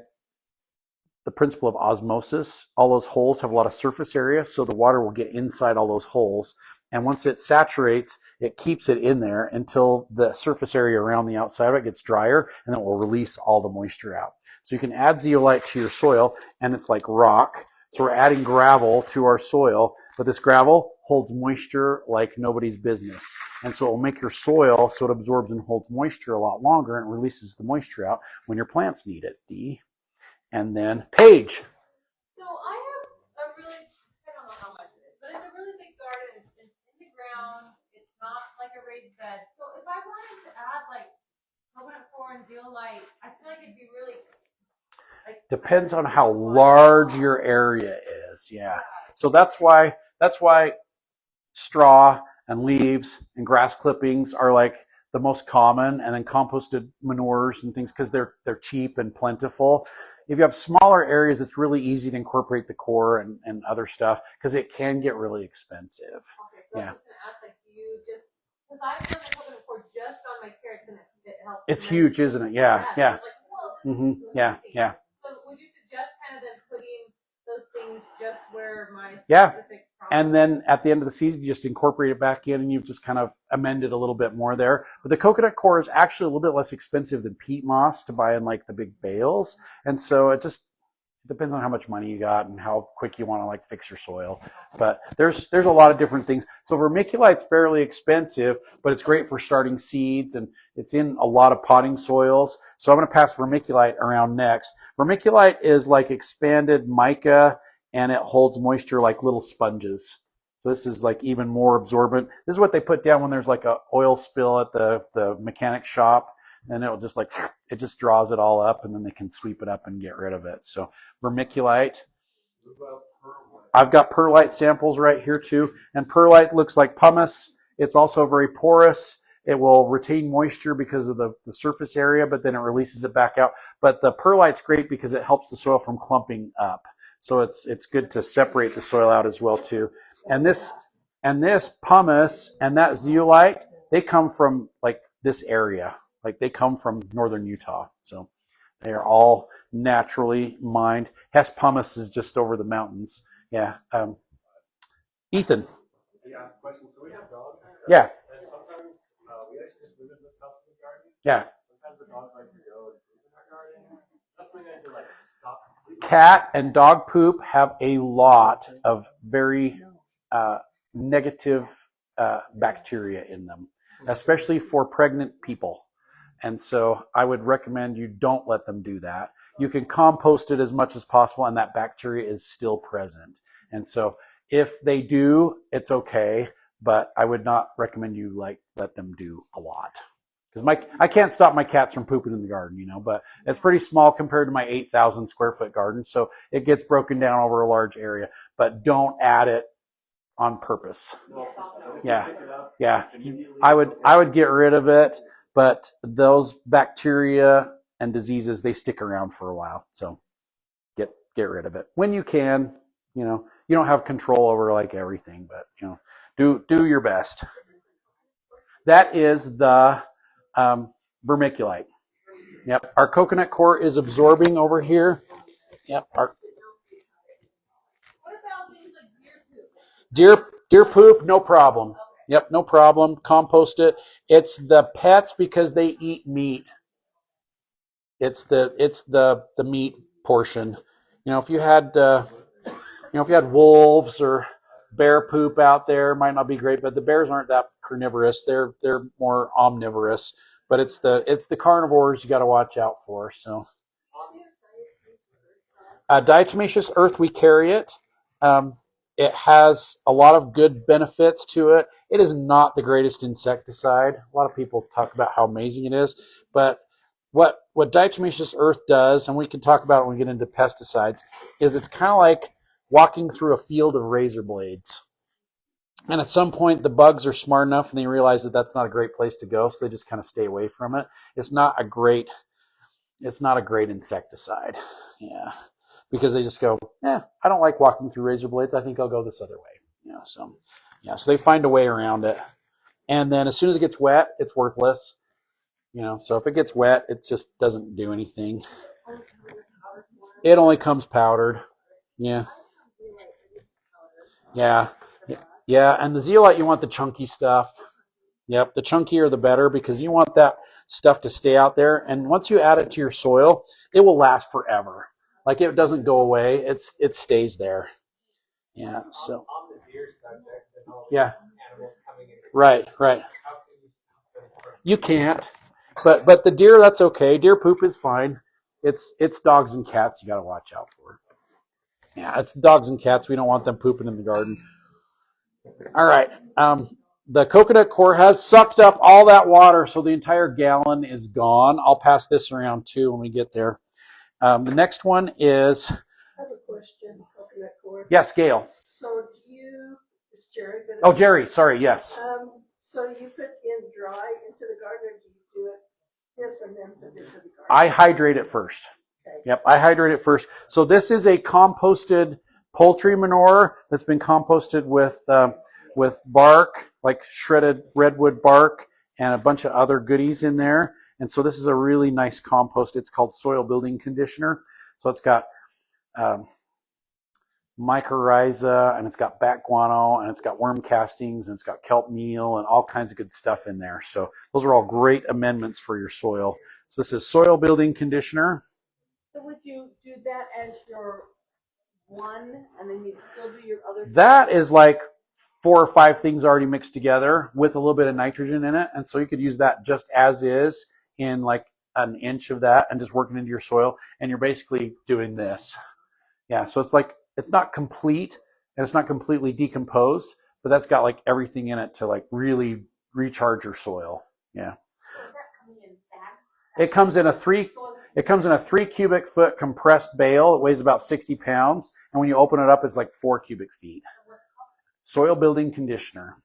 the principle of osmosis, all those holes have a lot of surface area, so the water will get inside all those holes. And once it saturates, it keeps it in there until the surface area around the outside of it gets drier, and then it will release all the moisture out. So you can add zeolite to your soil, and it's like rock. So we're adding gravel to our soil, but this gravel holds moisture like nobody's business. And so it will make your soil so it absorbs and holds moisture a lot longer and releases the moisture out when your plants need it. D. And then Paige.
So I have a really, I don't know how much it is, but it's a really big garden. It's in the ground. It's not like a raised bed. So if I wanted to add like coconut coir and zeolite, I feel like it'd be really like,
Depends on how large your area is. Yeah. So that's why straw and leaves and grass clippings are like the most common, and then composted manures and things, because they're cheap and plentiful. If you have smaller areas, it's really easy to incorporate the coir and other stuff, because it can get really expensive.
okay, so
Yeah.
I was just gonna ask, like, do you just, because I've done the coconut coir just on my carrots and it helps.
It's huge, isn't it? Yeah. Yeah.
It's like, whoa, this is
Yeah.
amazing.
Yeah.
So would you suggest kind of then putting those things just where my
Yeah.
specific
And then at the end of the season, you just incorporate it back in, and you've just kind of amended a little bit more there. But the coconut coir is actually a little bit less expensive than peat moss to buy in like the big bales. And so it just depends on how much money you got and how quick you want to like fix your soil. But there's a lot of different things. So vermiculite's fairly expensive, but it's great for starting seeds, and it's in a lot of potting soils. So I'm going to pass vermiculite around next. Vermiculite is like expanded mica, and it holds moisture like little sponges. So this is like even more absorbent. This is what they put down when there's like a oil spill at the mechanic shop, and it'll just like, it just draws it all up, and then they can sweep it up and get rid of it. So vermiculite. I've got perlite samples right here too, and perlite looks like pumice. It's also very porous. It will retain moisture because of the surface area, but then it releases it back out. But the perlite's great because it helps the soil from clumping up. So it's good to separate the soil out as well too. And this pumice and that zeolite, they come from like this area. Like they come from northern Utah. So they are all naturally mined. Hess pumice is just over the mountains. Yeah. Ethan.
Yeah, question. So we have dogs.
Yeah.
And sometimes we actually just live in this house in the garden.
Yeah.
Sometimes the dogs like to go and poop in our garden. That's something I do like stop completely.
Cat and dog poop have a lot of very negative bacteria in them, especially for pregnant people. And so I would recommend you don't let them do that. You can compost it as much as possible, and that bacteria is still present. And so if they do, it's okay, but I would not recommend you let them do a lot. Because I can't stop my cats from pooping in the garden, but it's pretty small compared to my 8,000 square foot garden. So it gets broken down over a large area, but don't add it on purpose. Yeah. I would get rid of it, but those bacteria and diseases, they stick around for a while. So get rid of it when you can. You don't have control over like everything, but do your best. That is the vermiculite. Yep. Our coconut core is absorbing over here. Yep.
What about things like deer poop?
Deer poop, no problem. Yep, no problem. Compost it. It's the pets because they eat meat. It's the meat portion. If you had wolves or bear poop out there, it might not be great, but the bears aren't that carnivorous. They're more omnivorous. But it's the carnivores you got to watch out for. So, diatomaceous earth, we carry it. It has a lot of good benefits to it. It is not the greatest insecticide. A lot of people talk about how amazing it is, but what diatomaceous earth does, and we can talk about it when we get into pesticides, is it's kind of like walking through a field of razor blades. And at some point, the bugs are smart enough and they realize that that's not a great place to go, so they just kind of stay away from it. It's not a great insecticide. Yeah. Because they just go, I don't like walking through razor blades. I think I'll go this other way. So they find a way around it. And then as soon as it gets wet, it's worthless. So if it gets wet, it just doesn't do anything. It only comes powdered. Yeah. Yeah. Yeah. And the zeolite, you want the chunky stuff. Yep. The chunkier, the better, because you want that stuff to stay out there. And once you add it to your soil, it will last forever. Like it doesn't go away. It stays there. Yeah. So.
On the deer subject, and all
Yeah.
animals coming in.
Right.
How can you stop them from?
You can't. But the deer, that's okay. Deer poop is fine. It's dogs and cats you got to watch out for. Yeah, it's dogs and cats. We don't want them pooping in the garden. All right. The coconut core has sucked up all that water, so the entire gallon is gone. I'll pass this around too when we get there. The next one is.
I have a question, coconut core.
Yes, Gail.
So it's Jerry.
Oh, Jerry. Sorry. Yes.
So you put in dry into the garden, or do you do it this and then put it into the garden?
I hydrate it first.
Okay.
Yep, I hydrate it first. So this is a composted poultry manure that's been composted with bark, like shredded redwood bark, and a bunch of other goodies in there. And so this is a really nice compost. It's called soil building conditioner. So it's got mycorrhiza, and it's got bat guano, and it's got worm castings, and it's got kelp meal, and all kinds of good stuff in there. So those are all great amendments for your soil. So this is soil building conditioner.
So would you do that as your one, and then you'd still do your other?
That is like 4 or 5 things already mixed together with a little bit of nitrogen in it. And so you could use that just as is in like an inch of that and just working into your soil. And you're basically doing this. Yeah, so it's like, it's not complete and it's not completely decomposed, but that's got like everything in it to like really recharge your soil. Yeah.
So is that coming in bags?
It comes in a 3 cubic foot compressed bale. It weighs about 60 pounds. And when you open it up, it's like 4 cubic feet. Soil building conditioner.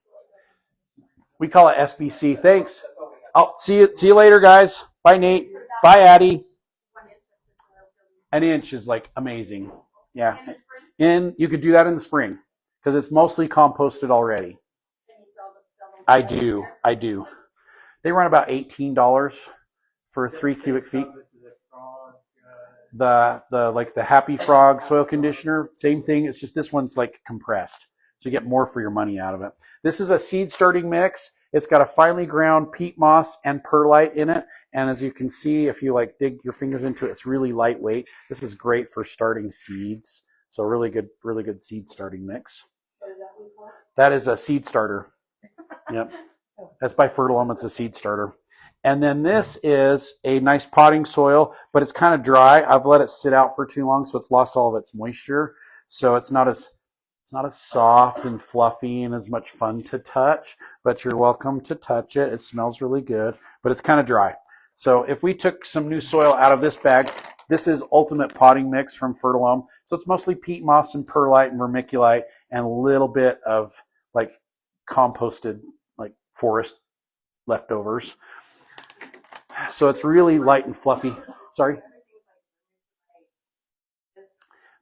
We call it SBC. Thanks. Oh, see you later, guys. Bye, Nate. Bye, Addie. An inch is like amazing. Yeah. And you could do that in the spring because it's mostly composted already. I do. They run about $18 for 3 cubic feet. The Happy Frog soil conditioner, same thing. It's just this one's like compressed, so you get more for your money out of it. This is a seed starting mix. It's got a finely ground peat moss and perlite in it, and as you can see, if you like dig your fingers into it, it's really lightweight. This is great for starting seeds. So really good seed starting mix. That is a seed starter. Yep. That's by Fertilome. It's a seed starter. And then this is a nice potting soil, but it's kind of dry. I've let it sit out for too long, so it's lost all of its moisture. So it's not as soft and fluffy and as much fun to touch, but you're welcome to touch it. It smells really good, but it's kind of dry. So if we took some new soil out of this bag, this is Ultimate Potting Mix from Fertilome. So it's mostly peat moss and perlite and vermiculite and a little bit of like composted like forest leftovers. So it's really light and fluffy. Sorry?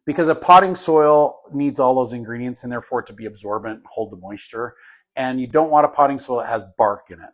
Because a potting soil needs all those ingredients in there for it to be absorbent, hold the moisture. And you don't want a potting soil that has bark in it.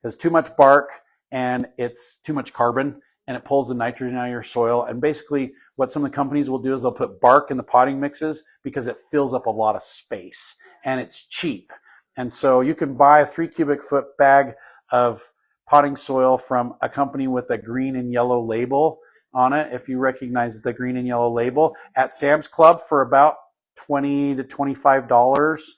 There's too much bark and it's too much carbon and it pulls the nitrogen out of your soil. And basically what some of the companies will do is they'll put bark in the potting mixes because it fills up a lot of space and it's cheap. And so you can buy a 3 cubic foot bag of potting soil from a company with a green and yellow label on it, if you recognize the green and yellow label, at Sam's Club for about $20 to $25,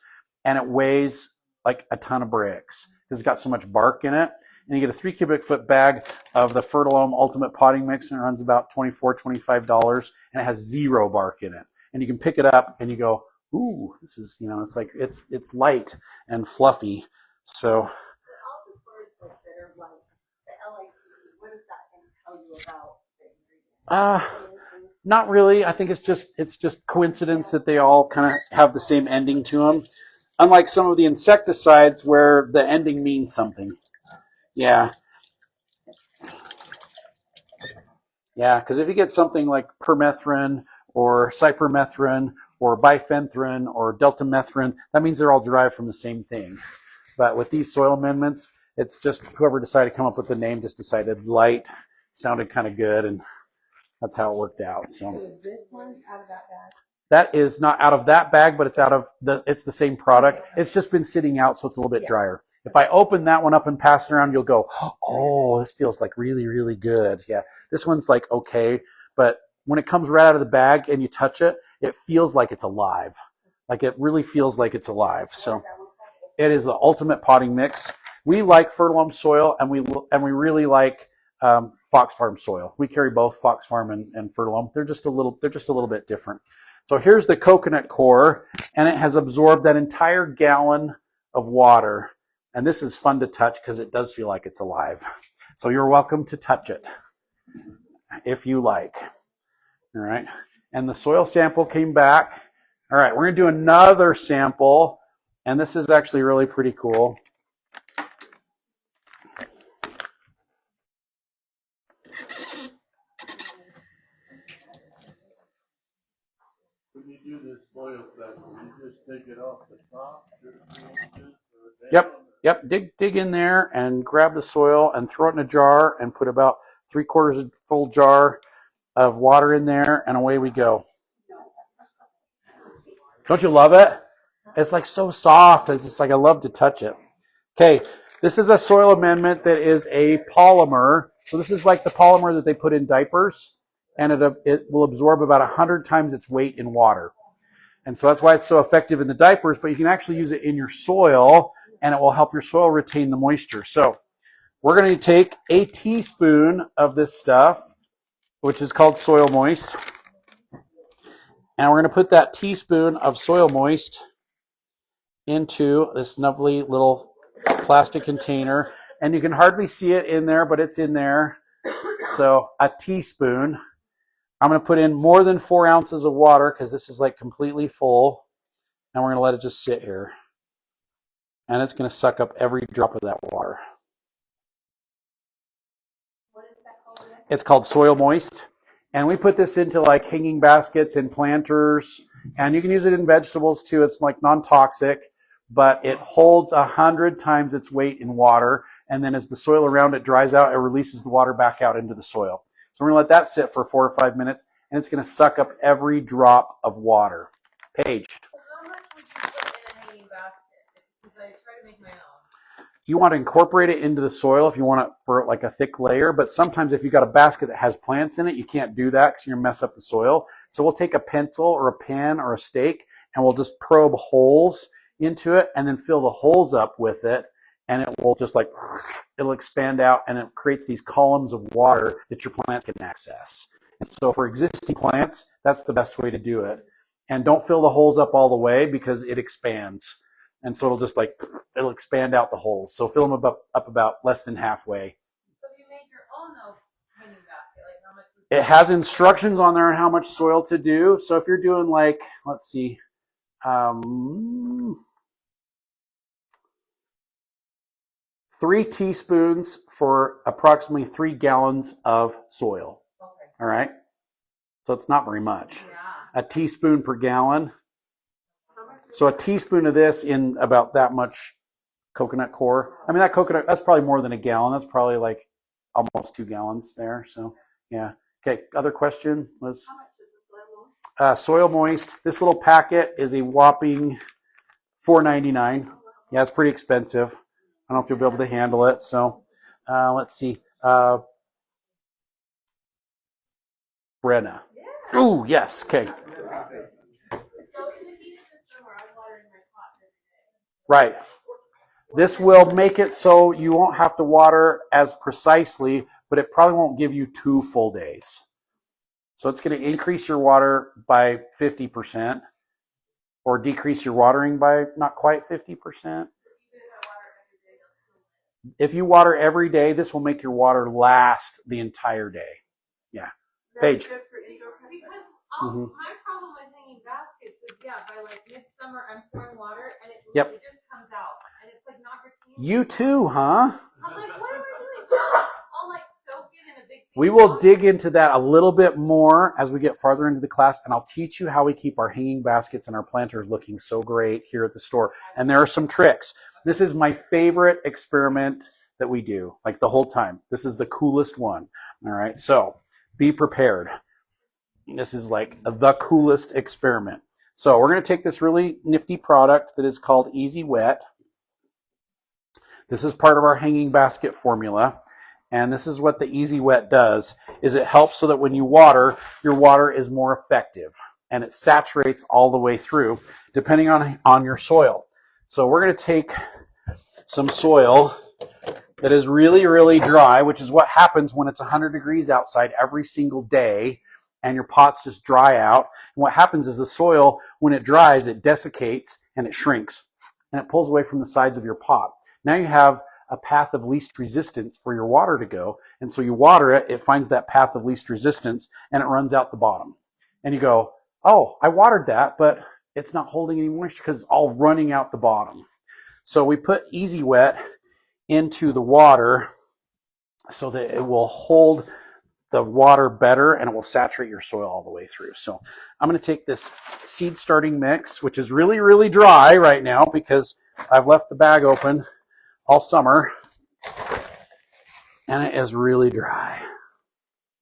and it weighs like a ton of bricks because it's got so much bark in it. And you get a 3 cubic foot bag of the Fertilome Ultimate Potting Mix, and it runs about $24, $25, and it has 0 bark in it. And you can pick it up and you go, ooh, this is, it's like it's light and fluffy. So not really. I think it's just coincidence that they all kind of have the same ending to them. Unlike some of the insecticides where the ending means something. Yeah. Yeah, because if you get something like permethrin or cypermethrin or bifenthrin or deltamethrin, that means they're all derived from the same thing. But with these soil amendments, it's just whoever decided to come up with the name just decided light sounded kind of good, and that's how it worked out. So
Is this one out of that bag?
that is not out of that bag, but it's the same product. It's just been sitting out, so it's a little bit drier. If I open that one up and pass it around, you'll go, oh, this feels like really, really good. Yeah, this one's like okay, but when it comes right out of the bag and you touch it, it feels like it's alive. Like it really feels like it's alive. So it is the Ultimate Potting Mix. We like Fertilome soil, and we really like Fox Farm soil. We carry both Fox Farm and Fertilome. They're just a little bit different. So here's the coconut core, and it has absorbed that entire gallon of water. And this is fun to touch because it does feel like it's alive. So you're welcome to touch it if you like. All right. And the soil sample came back. All right, we're going to do another sample, and this is actually really pretty cool.
When you do this soil sample, you just take it off the top,
Yep. Dig in there and grab the soil and throw it in a jar and put about 3/4 full jar of water in there, and away we go. Don't you love it? It's like so soft. It's just like I love to touch it. Okay, this is a soil amendment that is a polymer. So this is like the polymer that they put in diapers, and it will absorb about 100 times its weight in water. And so that's why it's so effective in the diapers, but you can actually use it in your soil, and it will help your soil retain the moisture. So we're going to take a teaspoon of this stuff, which is called Soil Moist. And we're going to put that teaspoon of Soil Moist into this lovely little plastic container. And you can hardly see it in there, but it's in there. So a teaspoon. I'm going to put in more than 4 ounces of water because this is like completely full. And we're going to let it just sit here. And it's going to suck up every drop of that water.
What is that called again?
It's called Soil Moist. And we put this into like hanging baskets and planters. And you can use it in vegetables too. It's like non-toxic, but it holds 100 times its weight in water. And then as the soil around it dries out, it releases the water back out into the soil. So we're going to let that sit for 4 or 5 minutes, and it's going to suck up every drop of water. Paige.
So how much would you put in a hanging basket? Because I try to make my own.
You want to incorporate it into the soil if you want it for like a thick layer, but sometimes if you've got a basket that has plants in it, you can't do that because you're going to mess up the soil. So we'll take a pencil or a pen or a stake, and we'll just probe holes into it and then fill the holes up with it, and it will just like, it'll expand out, and it creates these columns of water that your plants can access. And so for existing plants, that's the best way to do it. And don't fill the holes up all the way because it expands. And so it'll just like, it'll expand out the holes. So fill them up about less than halfway.
So if you made your own though hanging basket, like how much would
It has instructions on there on how much soil to do. So if you're doing like, let's see, 3 teaspoons for approximately 3 gallons of soil.
Okay.
All right. So it's not very much.
Yeah.
A teaspoon per gallon. So a teaspoon of this in about that much coconut coir. I mean, that coconut, that's probably more than a gallon. That's probably like almost 2 gallons there. So yeah. Okay. Other question was
How much is the soil moist?
Soil Moist. This little packet is a whopping $4.99. Yeah, it's pretty expensive. I don't know if you'll be able to handle it. So let's see. Brenna.
Yeah.
Ooh, yes. Okay.
So in the heat of the summer, I'm watering my pot every day.
Right. This will make it so you won't have to water as precisely, but it probably won't give you 2 full days. So it's going to increase your water by 50% or decrease your watering by not quite 50%. If you water every day, this will make your water last the entire day. Yeah. Paige.
Good for indoor plants.
Because my problem with hanging baskets is, by like midsummer, I'm pouring water and it just comes out. And it's like not retaining.
You too, huh?
I'm like, what am I doing? So I'll like soak it in a big thing.
We will dig into that a little bit more as we get farther into the class, and I'll teach you how we keep our hanging baskets and our planters looking so great here at the store. And there are some tricks. This is my favorite experiment that we do, like the whole time. This is the coolest one. All right, so be prepared. This is like the coolest experiment. So we're going to take this really nifty product that is called Easy Wet. This is part of our hanging basket formula. And this is what the Easy Wet does, is it helps so that when you water, your water is more effective. And it saturates all the way through, depending on your soil. So we're going to take some soil that is really, really dry, which is what happens when it's 100 degrees outside every single day and your pots just dry out. And what happens is the soil, when it dries, it desiccates and it shrinks and it pulls away from the sides of your pot. Now you have a path of least resistance for your water to go. And so you water it, it finds that path of least resistance and it runs out the bottom. And you go, oh, I watered that, but it's not holding any moisture because it's all running out the bottom. So we put Easy Wet into the water so that it will hold the water better and it will saturate your soil all the way through. So I'm going to take this seed starting mix, which is really, really dry right now because I've left the bag open all summer and it is really dry,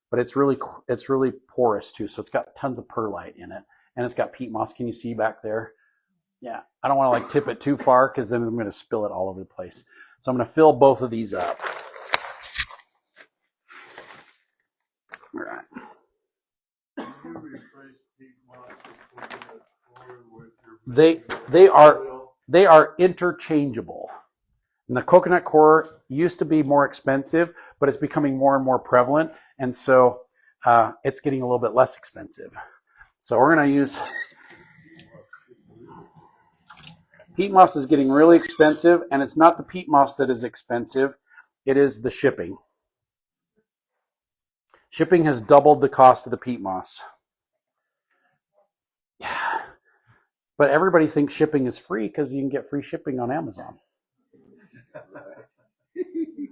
but it's really porous too. So it's got tons of perlite in it and it's got peat moss. Can you see back there? Yeah, I don't want to like tip it too far because then I'm going to spill it all over the place. So I'm going to fill both of these up. All right. They are interchangeable. And the coconut coir used to be more expensive, but it's becoming more and more prevalent, and so it's getting a little bit less expensive. So we're going to use Peat moss is getting really expensive, and it's not the peat moss that is expensive. It is the shipping. Shipping has doubled the cost of the peat moss. Yeah. But everybody thinks shipping is free because you can get free shipping on Amazon.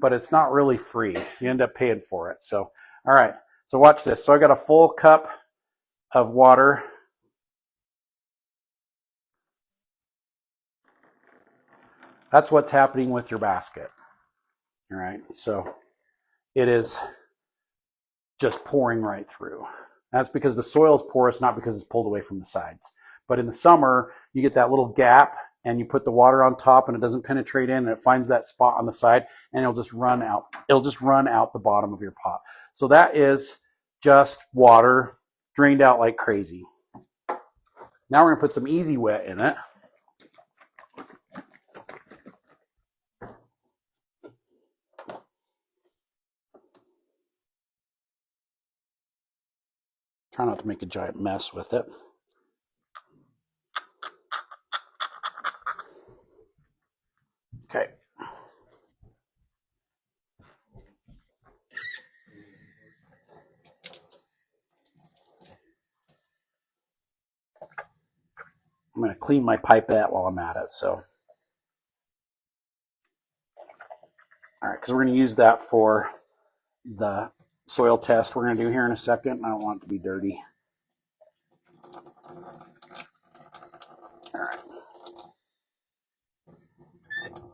But it's not really free. You end up paying for it. So, all right. So watch this. So I got a full cup of water. That's what's happening with your basket. All right. So it is just pouring right through. That's because the soil is porous, not because it's pulled away from the sides. But in the summer, you get that little gap and you put the water on top and it doesn't penetrate in and it finds that spot on the side and it'll just run out. It'll just run out the bottom of your pot. So that is just water drained out like crazy. Now we're going to put some Easy Wet in it. Try not to make a giant mess with it. Okay. I'm going to clean my pipette while I'm at it. So, all right, because we're going to use that for the soil test we're going to do here in a second. I don't want it to be dirty. All right.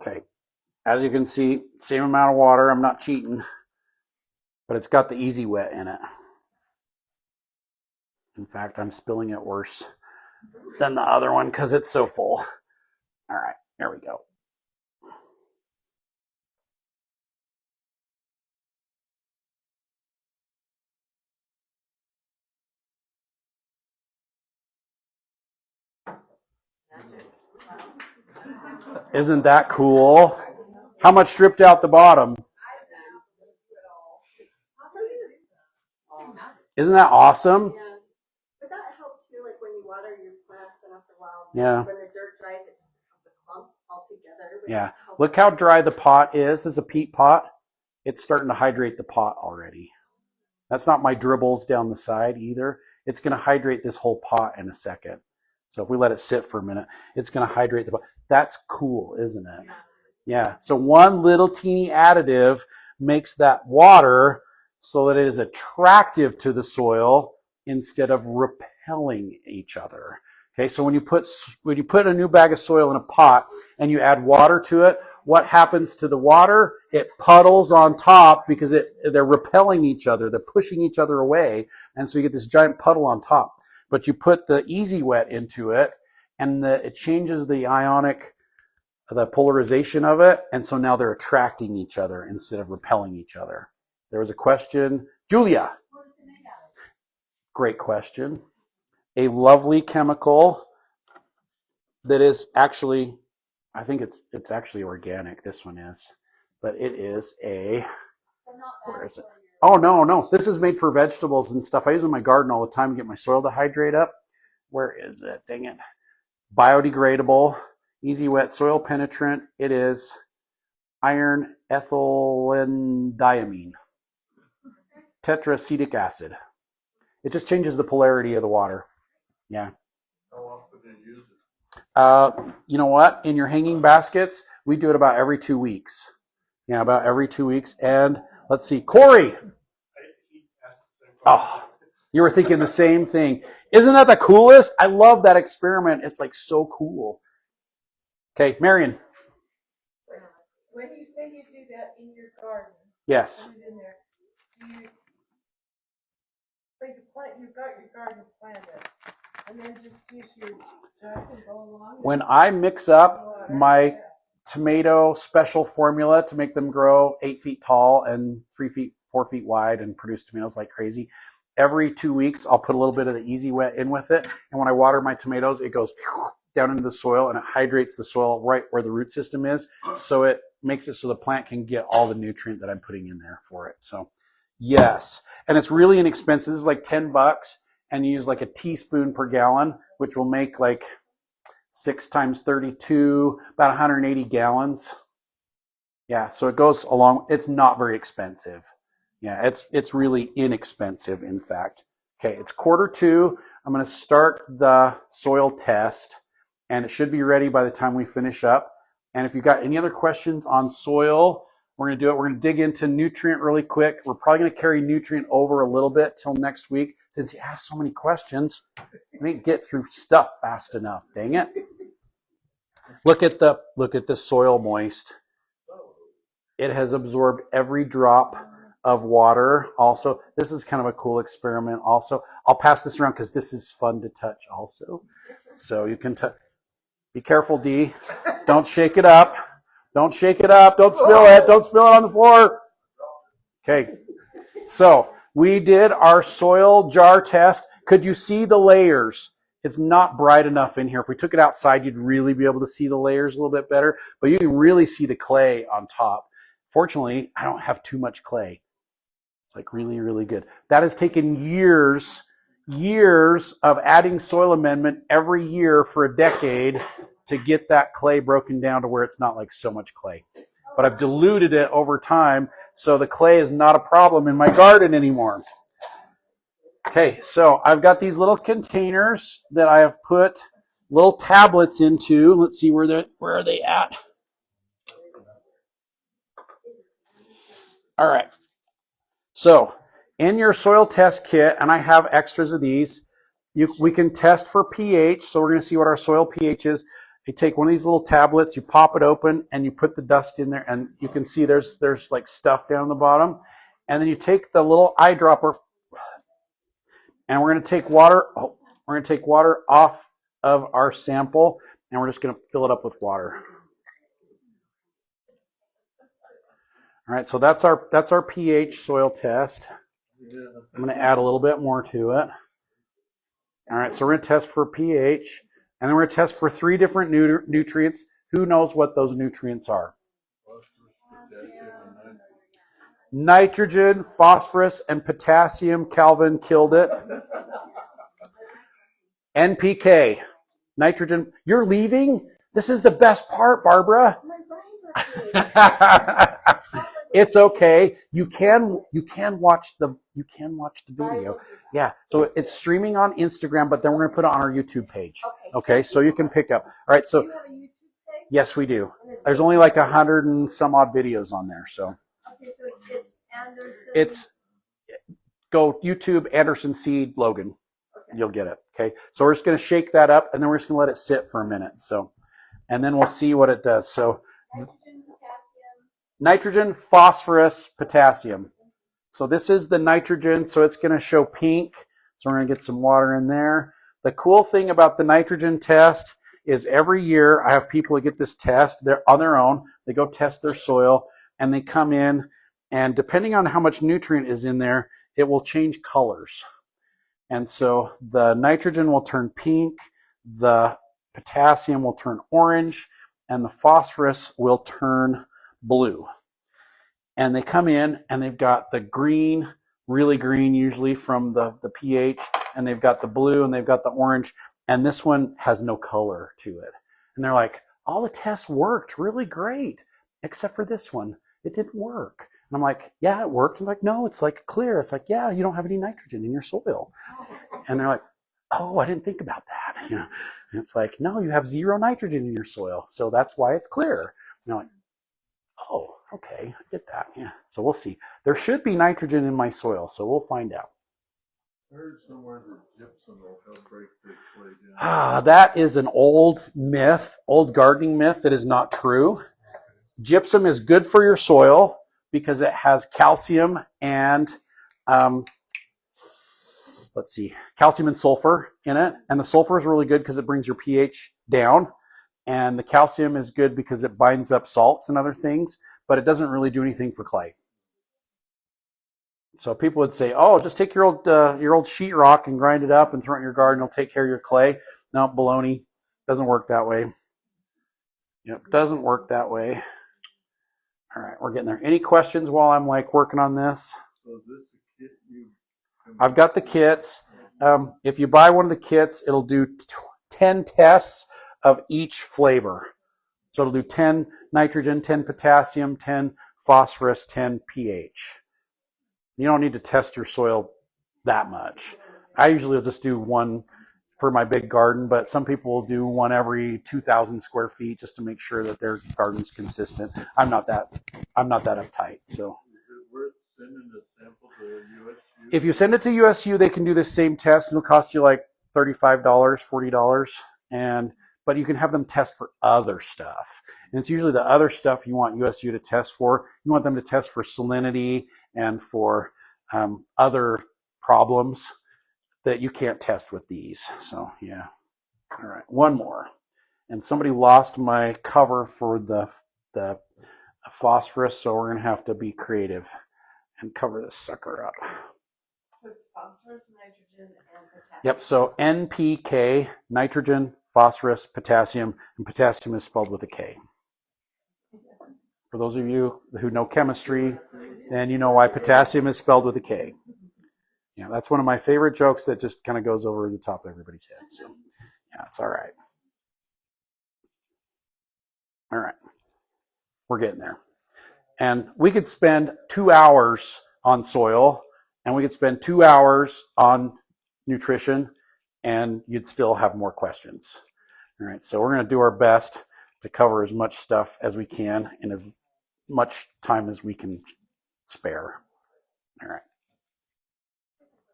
Okay. As you can see, same amount of water. I'm not cheating, but it's got the Easy Wet in it. In fact, I'm spilling it worse than the other one because it's so full. All right, there we go. Isn't that cool? How much dripped out the bottom? Isn't that awesome?
Yeah. But that helps too, like when you water your plants and after a while,
Yeah.
when the dirt dries, it just becomes a clump altogether.
Yeah. Look how dry the pot is. This is a peat pot. It's starting to hydrate the pot already. That's not my dribbles down the side either. It's going to hydrate this whole pot in a second. So if we let it sit for a minute, it's going to hydrate the pot. That's cool, isn't it? Yeah. So one little teeny additive makes that water so that it is attractive to the soil instead of repelling each other. Okay. So when you put a new bag of soil in a pot and you add water to it, what happens to the water? It puddles on top because they're repelling each other. They're pushing each other away. And so you get this giant puddle on top. But you put the Easy Wet into it and it changes the polarization of it. And so now they're attracting each other instead of repelling each other. There was a question. Julia. Great question. A lovely chemical that is actually, I think it's actually organic. This one is, but it is where is it? Oh, no. This is made for vegetables and stuff. I use it in my garden all the time to get my soil to hydrate up. Where is it? Dang it. Biodegradable, Easy Wet, soil penetrant. It is iron ethylenediamine, tetraacetic acid. It just changes the polarity of the water. Yeah.
How often do you use it?
You know what? In your hanging baskets, we do it about every 2 weeks. Yeah, about every 2 weeks. And let's see, Corey. Oh, you were thinking the same thing. Isn't that the coolest? I love that experiment. It's like so cool. Okay, Marion.
When you say you do that in your garden,
Yes.
put it in there, you've got your garden planted, and then just use your jug and go along.
When I mix up my tomato special formula to make them grow 8 feet tall and 3 feet, 4 feet wide and produce tomatoes like crazy, every 2 weeks I'll put a little bit of the Easy Wet in with it. And when I water my tomatoes, it goes down into the soil and it hydrates the soil right where the root system is. So it makes it so the plant can get all the nutrient that I'm putting in there for it. So yes. And it's really inexpensive. This is like $10 and you use like a teaspoon per gallon, which will make like 6 times 32, about 180 gallons. Yeah, so it goes along. It's not very expensive. Yeah, it's really inexpensive, in fact. Okay, it's 1:45. I'm going to start the soil test, and it should be ready by the time we finish up. And if you've got any other questions on soil, we're going to do it. We're going to dig into nutrient really quick. We're probably going to carry nutrient over a little bit till next week. Since you asked so many questions, we didn't get through stuff fast enough. Dang it. Look at the soil moist. It has absorbed every drop of water. Also, this is kind of a cool experiment. Also, I'll pass this around because this is fun to touch also. So you can be careful, D. Don't shake it up. Don't shake it up. Don't spill it. Don't spill it on the floor. Okay. So we did our soil jar test. Could you see the layers? It's not bright enough in here. If we took it outside, you'd really be able to see the layers a little bit better, but you can really see the clay on top. Fortunately, I don't have too much clay. It's like really, really good. That has taken years of adding soil amendment every year for a decade to get that clay broken down to where it's not like so much clay. But I've diluted it over time, so the clay is not a problem in my garden anymore. Okay, so I've got these little containers that I have put little tablets into. Let's see where are they at? All right. So in your soil test kit, and I have extras of these, we can test for pH. So we're going to see what our soil pH is. You take one of these little tablets, you pop it open, and you put the dust in there, and you can see there's like stuff down the bottom. And then you take the little eyedropper, and we're going to take water. We're going to take water off of our sample, and we're just going to fill it up with water. All right, so that's our pH soil test. I'm going to add a little bit more to it. All right, so we're going to test for pH, and then we're going to test for 3 different nutrients. Who knows what those nutrients are? Nitrogen, phosphorus, and potassium. Calvin killed it. NPK, nitrogen. You're leaving? This is the best part, Barbara. It's okay. You can watch the video. Yeah. So it's streaming on Instagram, but then we're going to put it on our YouTube page. Okay. So you can pick up. All right. So yes, we do. There's only like 100 and some odd videos on there. So
Okay, so it's Anderson.
it's go YouTube Anderson Seed Logan. You'll get it. Okay. So we're just going to shake that up, and then we're just going to let it sit for a minute. So, and then we'll see what it does. So nitrogen, phosphorus, potassium. So this is the nitrogen, so it's going to show pink. So we're going to get some water in there. The cool thing about the nitrogen test is every year I have people that get this test. They're on their own. They go test their soil, and they come in, and depending on how much nutrient is in there, it will change colors. And so the nitrogen will turn pink, the potassium will turn orange, and the phosphorus will turn blue. And they come in and they've got the green, really green usually from the pH, and they've got the blue and they've got the orange, and this one has no color to it. And they're like, all the tests worked really great, except for this one. It didn't work. And I'm like, yeah, it worked. I'm like, no, it's like clear. It's like, yeah, you don't have any nitrogen in your soil. And they're like, oh, I didn't think about that. You know, and it's like, no, you have 0 nitrogen in your soil, so that's why it's clear. And they're like, oh, okay, I get that. Yeah, so we'll see. There should be nitrogen in my soil, so we'll find out.
I heard somewhere that gypsum will help break the clay down.
That is an old myth, old gardening myth that is not true. Gypsum is good for your soil because it has calcium and calcium and sulfur in it. And the sulfur is really good because it brings your pH down. And the calcium is good because it binds up salts and other things, but it doesn't really do anything for clay. So people would say, oh, just take your old sheetrock and grind it up and throw it in your garden. It'll take care of your clay. No, baloney. Doesn't work that way. Yep, doesn't work that way. All right, we're getting there. Any questions while I'm like working on this?
So is this a kit you?
I've got the kits. If you buy one of the kits, it'll do 10 tests of each flavor. So it'll do 10 nitrogen, 10 potassium, 10 phosphorus, 10 pH. You don't need to test your soil that much. I usually will just do one for my big garden, but some people will do one every 2,000 square feet just to make sure that their garden's consistent. I'm not that uptight. So
Is it worth sending a sample to USU?
if you send it to USU, they can do this same test. It'll cost you like $35, $40, but you can have them test for other stuff. And it's usually the other stuff you want USU to test for. You want them to test for salinity and for other problems that you can't test with these. So yeah. All right, one more. And somebody lost my cover for the phosphorus, so we're gonna have to be creative and cover this sucker up.
So it's phosphorus, nitrogen, and potassium.
Yep, so NPK, nitrogen, phosphorus, potassium, and potassium is spelled with a K. For those of you who know chemistry, then you know why potassium is spelled with a K. Yeah, that's one of my favorite jokes that just kind of goes over the top of everybody's head. So yeah, it's all right. All right, we're getting there. And we could spend 2 hours on soil, and we could spend 2 hours on nutrition, and you'd still have more questions. All right, so we're going to do our best to cover as much stuff as we can in as much time as we can spare. All right.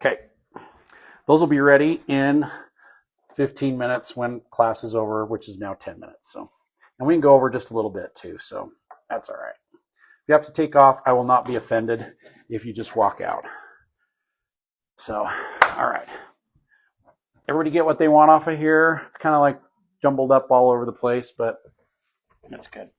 Okay. Those will be ready in 15 minutes when class is over, which is now 10 minutes. So, and we can go over just a little bit too, so that's all right. If you have to take off, I will not be offended if you just walk out. So, all right. Everybody get what they want off of here? It's kind of like jumbled up all over the place, but that's good.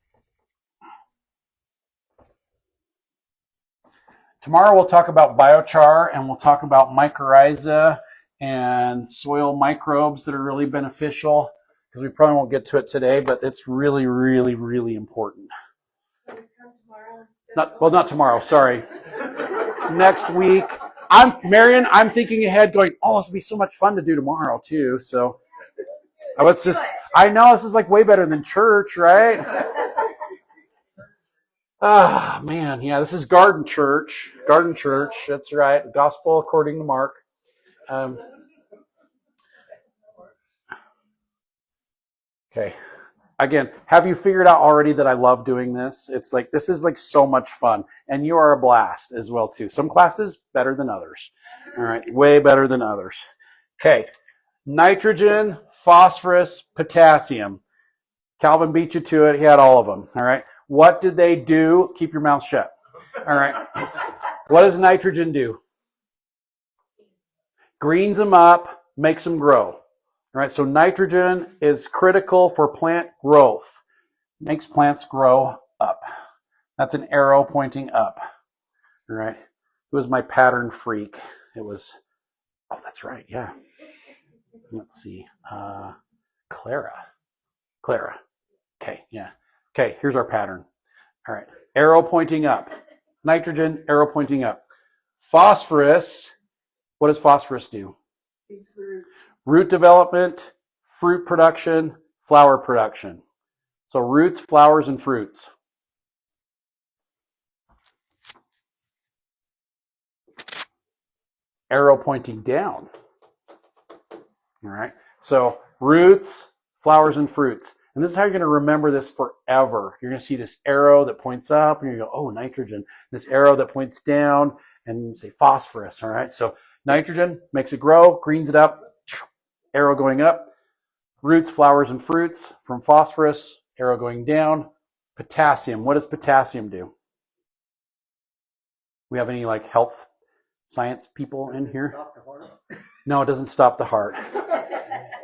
Tomorrow we'll talk about biochar, and we'll talk about mycorrhiza and soil microbes that are really beneficial, because we probably won't get to it today, but it's really, really, really important.
So we come tomorrow instead
Not tomorrow, sorry. Next week. Marion, I'm thinking ahead going, oh, this will be so much fun to do tomorrow too. So I know this is like way better than church, right? Ah, man, yeah, this is Garden Church. Garden Church, that's right. Gospel according to Mark. Okay. Again, have you figured out already that I love doing this? It's like, this is like so much fun. And you are a blast as well too. Some classes better than others. All right, way better than others. Okay. Nitrogen, phosphorus, potassium. Calvin beat you to it. He had all of them. All right. What did they do? Keep your mouth shut. All right. What does nitrogen do? Greens them up, makes them grow. All right. So nitrogen is critical for plant growth. Makes plants grow up. That's an arrow pointing up. All right. It was my pattern freak. It was, oh, that's right. Yeah. Let's see. Clara. Okay. Yeah. Okay. Here's our pattern. All right. Arrow pointing up. Nitrogen, arrow pointing up. Phosphorus. What does phosphorus do?
Feeds the roots.
Root development, fruit production, flower production. So roots, flowers, and fruits. Arrow pointing down. All right. So roots, flowers, and fruits. And this is how you're going to remember this forever. You're going to see this arrow that points up, and you go, oh, nitrogen. This arrow that points down, and you say phosphorus. All right. So nitrogen makes it grow, greens it up, arrow going up. Roots, flowers, and fruits from phosphorus, arrow going down. Potassium. What does potassium do? We have any like health science people in here? No, it doesn't stop the heart.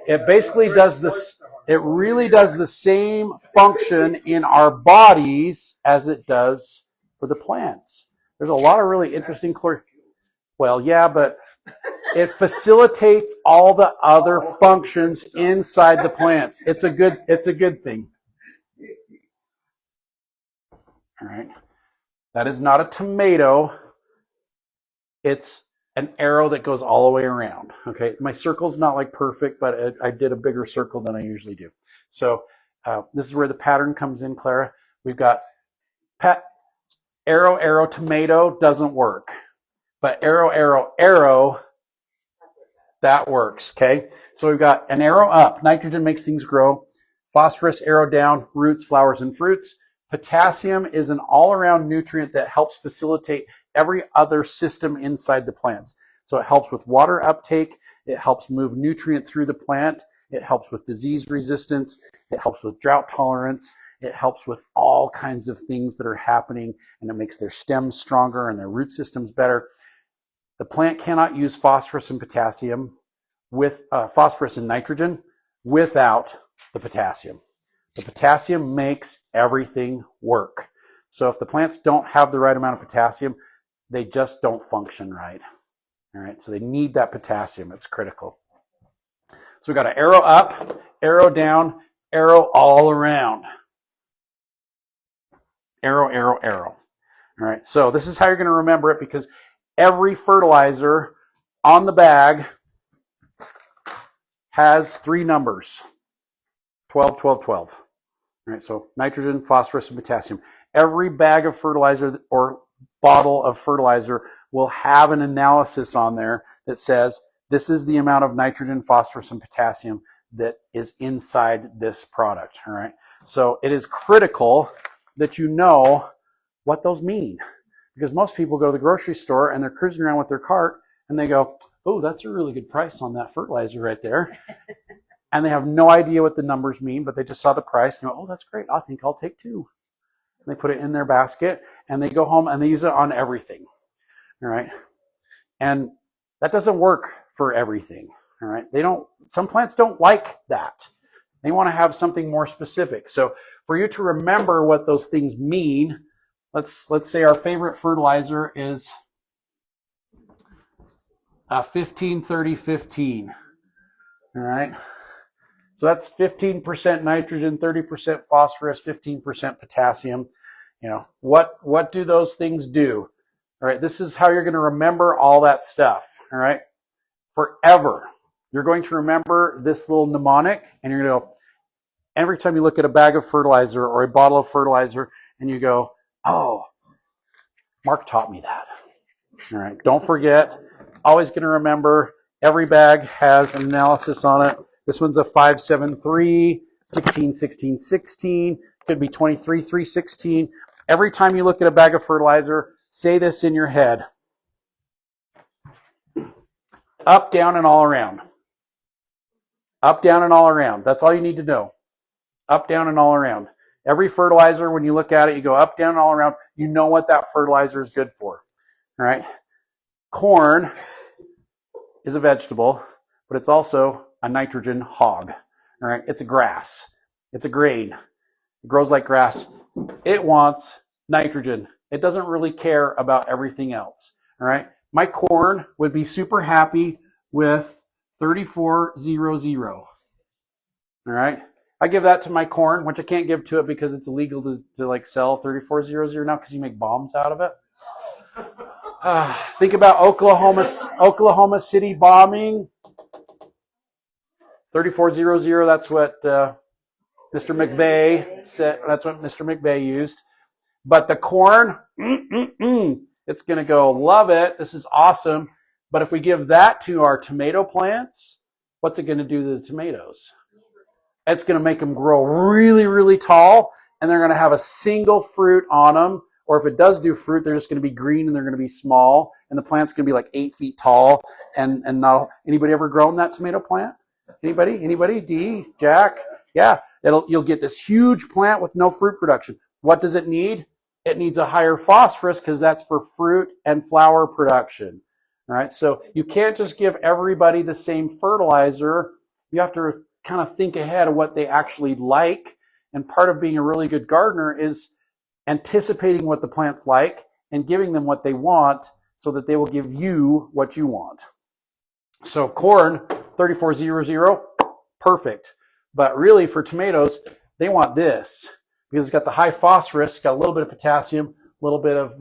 It basically does this. It really does the same function in our bodies as it does for the plants. There's a lot of really interesting well, yeah, but it facilitates all the other functions inside the plants. It's a good thing. All right. That is not a tomato. It's an arrow that goes all the way around. Okay. My circle's not like perfect, but I did a bigger circle than I usually do. So this is where the pattern comes in, Clara. We've got arrow, arrow, tomato doesn't work. But arrow, arrow, arrow, that works, okay? So we've got an arrow up. Nitrogen makes things grow. Phosphorus, arrow down, roots, flowers, and fruits. Potassium is an all-around nutrient that helps facilitate every other system inside the plants. So it helps with water uptake. It helps move nutrient through the plant. It helps with disease resistance. It helps with drought tolerance. It helps with all kinds of things that are happening, and it makes their stems stronger and their root systems better. The plant cannot use phosphorus and potassium with phosphorus and nitrogen without the potassium. The potassium makes everything work. So if the plants don't have the right amount of potassium, they just don't function right. All right, so they need that potassium. It's critical. So we've got an arrow up, arrow down, arrow all around. Arrow, arrow, arrow. All right, so this is how you're going to remember it, because every fertilizer on the bag has 3 numbers. 12, 12, 12. All right, so nitrogen, phosphorus, and potassium. Every bag of fertilizer or bottle of fertilizer will have an analysis on there that says this is the amount of nitrogen, phosphorus, and potassium that is inside this product. All right, so it is critical that you know what those mean, because most people go to the grocery store and they're cruising around with their cart and they go, oh, that's a really good price on that fertilizer right there. And they have no idea what the numbers mean, but they just saw the price and go, oh, that's great. I think I'll take 2. And they put it in their basket and they go home and they use it on everything. All right. And that doesn't work for everything. All right. Some plants don't like that. They want to have something more specific. So for you to remember what those things mean, let's say our favorite fertilizer is 15, 30, 15. All right. So that's 15% nitrogen, 30% phosphorus, 15% potassium. You know, what do those things do? All right, this is how you're going to remember all that stuff. All right, forever. You're going to remember this little mnemonic, and you're going to go, every time you look at a bag of fertilizer or a bottle of fertilizer, and you go, oh, Mark taught me that. All right, don't forget, always going to remember, every bag has an analysis on it. This one's a 573, 16, 16, 16, could be 23, 316. Every time you look at a bag of fertilizer, say this in your head. Up, down, and all around. Up, down, and all around. That's all you need to know. Up, down, and all around. Every fertilizer, when you look at it, you go up, down, and all around. You know what that fertilizer is good for. All right? Corn is a vegetable, but it's also a nitrogen hog. All right? It's a grass. It's a grain. It grows like grass. It wants nitrogen. It doesn't really care about everything else. All right? My corn would be super happy with 3400. All right? I give that to my corn, which I can't give to it because it's illegal to like sell 3400 now because you make bombs out of it. Think about Oklahoma City bombing. 3400, that's what Mr. McVeigh said. That's what Mr. McVeigh used. But the corn, it's going to go, love it. This is awesome. But if we give that to our tomato plants, what's it going to do to the tomatoes? It's going to make them grow really, really tall, and they're going to have a single fruit on them. Or if it does do fruit, they're just going to be green and they're going to be small, and the plant's going to be like 8 feet tall. And not anybody ever grown that tomato plant? Anybody? D, Jack? Yeah, you'll get this huge plant with no fruit production. What does it need? It needs a higher phosphorus because that's for fruit and flower production. All right, so you can't just give everybody the same fertilizer. You have to kind of think ahead of what they actually like. And part of being a really good gardener is anticipating what the plants like and giving them what they want so that they will give you what you want. So corn, 3400, perfect. But really for tomatoes, they want this because it's got the high phosphorus, got a little bit of potassium, a little bit of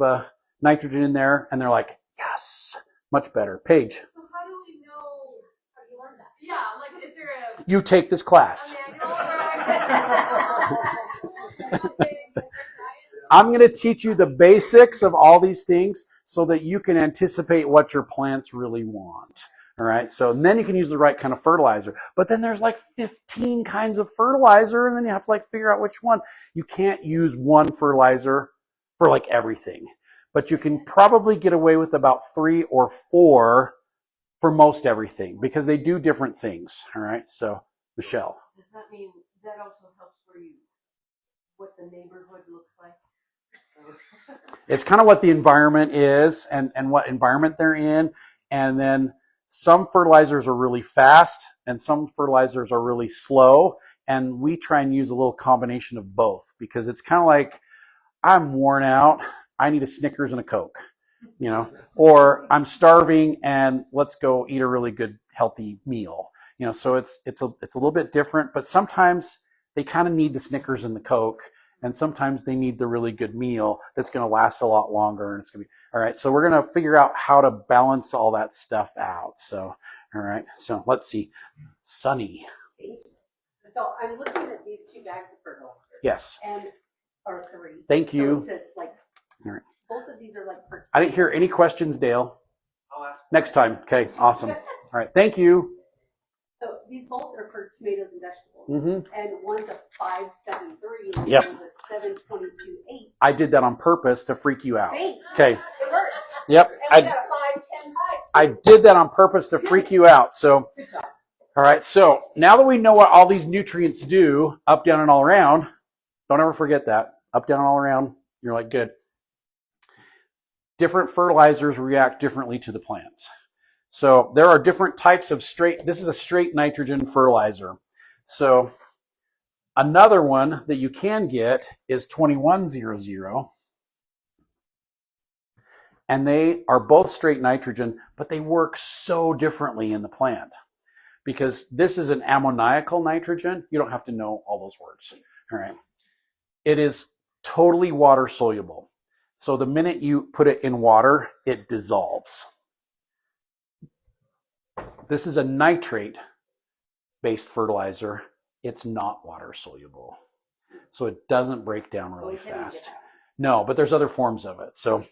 nitrogen in there, and they're like, yes, much better. Paige.
So how do we know how you learn that? Yeah, like is there a...
You take this class.
I mean, I know where I
I'm going to teach you the basics of all these things so that you can anticipate what your plants really want. All right. So and then you can use the right kind of fertilizer. But then there's like 15 kinds of fertilizer, and then you have to like figure out which one. You can't use one fertilizer for like everything. But you can probably get away with about 3 or 4 for most everything because they do different things. All right. So, Michelle.
Does that mean that also helps for you what the neighborhood looks like? So.
It's kind of what the environment is and what environment they're in. And then some fertilizers are really fast and some fertilizers are really slow. And we try and use a little combination of both because it's kind of like I'm worn out. I need a Snickers and a Coke, you know, or I'm starving and let's go eat a really good healthy meal. You know, so it's a little bit different, but sometimes they kind of need the Snickers and the Coke, and sometimes they need the really good meal that's going to last a lot longer. And it's going to be all right. So we're going to figure out how to balance all that stuff out. So, all right. So let's see. Sunny.
So I'm looking at these 2 bags of fertilizer.
Yes.
And or 3.
Thank you.
So it says like
all right.
both of these are like fertilizer.
I didn't hear any questions, Dale. I'll ask next time. Okay. Awesome. All right. Thank you.
So these both are for tomatoes and vegetables.
Mm-hmm.
And one's a 573 and
yep.
one's a 722.8.
I did that on purpose to freak you out.
Thanks.
Okay.
It worked.
Yep.
And we got a 5, 10, 5.
I did that on purpose to freak you out. So,
good job.
All right. So now that we know what all these nutrients do, up, down, and all around, don't ever forget that. Up, down, and all around. You're like, good. Different fertilizers react differently to the plants. So there are different types of this is a straight nitrogen fertilizer. So another one that you can get is 2100. And they are both straight nitrogen, but they work so differently in the plant. Because this is an ammoniacal nitrogen. You don't have to know all those words. All right. It is totally water soluble. So the minute you put it in water, it dissolves. This is a nitrate-based fertilizer. It's not water soluble. So it doesn't break down really fast. No, but there's other forms of it. So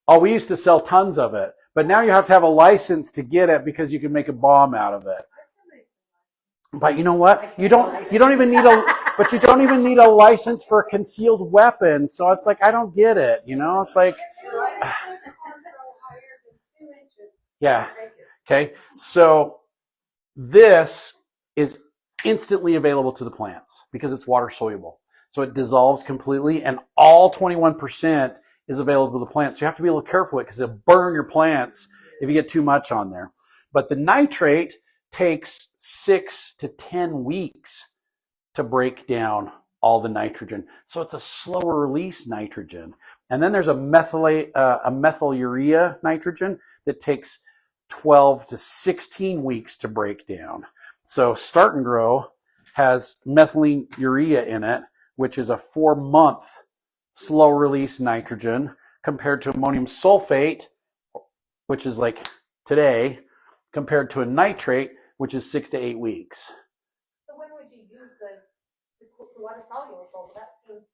oh, we used to sell tons of it. But now you have to have a license to get it because you can make a bomb out of it. But you know what? You don't even need a license for a concealed weapon. So it's like I don't get it, you know? It's like yeah. Okay. So this is instantly available to the plants because it's water soluble. So it dissolves completely and all 21% is available to the plants. So you have to be a little careful with it because it'll burn your plants if you get too much on there. But the nitrate takes 6 to 10 weeks to break down all the nitrogen. So it's a slower release nitrogen. And then there's a methylurea nitrogen that takes 12 to 16 weeks to break down. So Start and Grow has methylurea in it, which is a 4-month slow release nitrogen compared to ammonium sulfate, which is like today, compared to a nitrate, which is 6 to 8 weeks.
So when would you use the water soluble? That seems.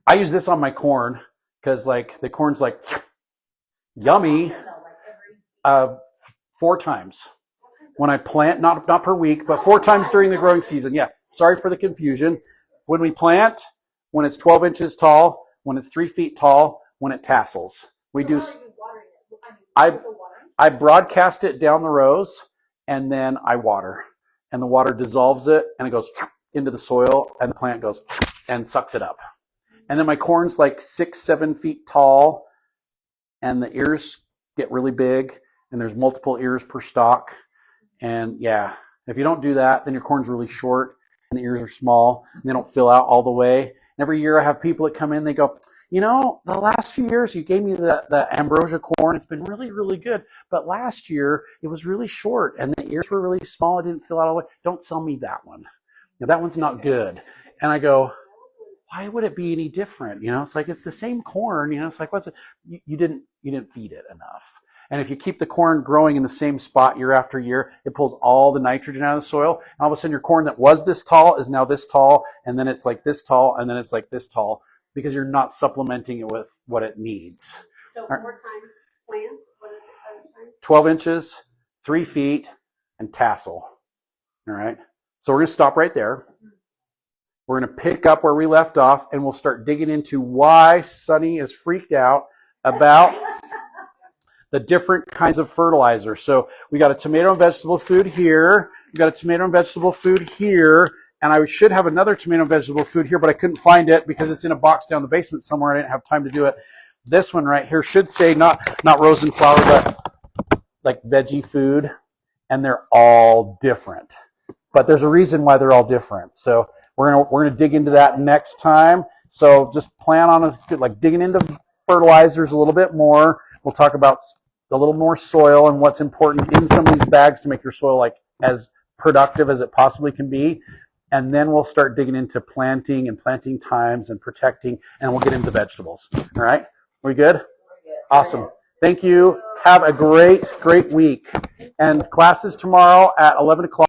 I use this on my corn because like the corn's like yummy. 4 times when I plant, not per week, but 4 times during the growing season. Yeah, sorry for the confusion. When we plant, when it's 12 inches tall, when it's 3 feet tall, when it tassels. We do. I broadcast it down the rows and then I water. And the water dissolves it and it goes into the soil and the plant goes and sucks it up. And then my corn's like 6-7 feet tall and the ears get really big and there's multiple ears per stalk. And yeah, if you don't do that, then your corn's really short and the ears are small and they don't fill out all the way. And every year I have people that come in, they go, you know, the last few years you gave me the ambrosia corn. It's been really, really good. But last year it was really short and the ears were really small. It didn't fill out all the way. Don't sell me that one. You know, that one's not good. And I go, why would it be any different? You know, it's like it's the same corn. You know, it's like what's it? You didn't feed it enough. And if you keep the corn growing in the same spot year after year, it pulls all the nitrogen out of the soil. And all of a sudden your corn that was this tall is now this tall, and then it's like this tall, and then it's like this tall, because you're not supplementing it with what it needs.
So 4 times plant, what is the other times?
12 inches, 3 feet, and tassel. All right. So we're going to stop right there. We're going to pick up where we left off, and we'll start digging into why Sunny is freaked out about the different kinds of fertilizer. So we got a tomato and vegetable food here. We got a tomato and vegetable food here. And I should have another tomato and vegetable food here, but I couldn't find it because it's in a box down the basement somewhere. I didn't have time to do it. This one right here should say not rose and flower, but like veggie food. And they're all different. But there's a reason why they're all different. So we're gonna dig into that next time. So just plan on us like digging into fertilizers a little bit more. We'll talk about a little more soil and what's important in some of these bags to make your soil like as productive as it possibly can be. And then we'll start digging into planting and planting times and protecting, and we'll get into vegetables. All right? We good? Awesome. Thank you. Have a great week. And classes tomorrow at 11 o'clock.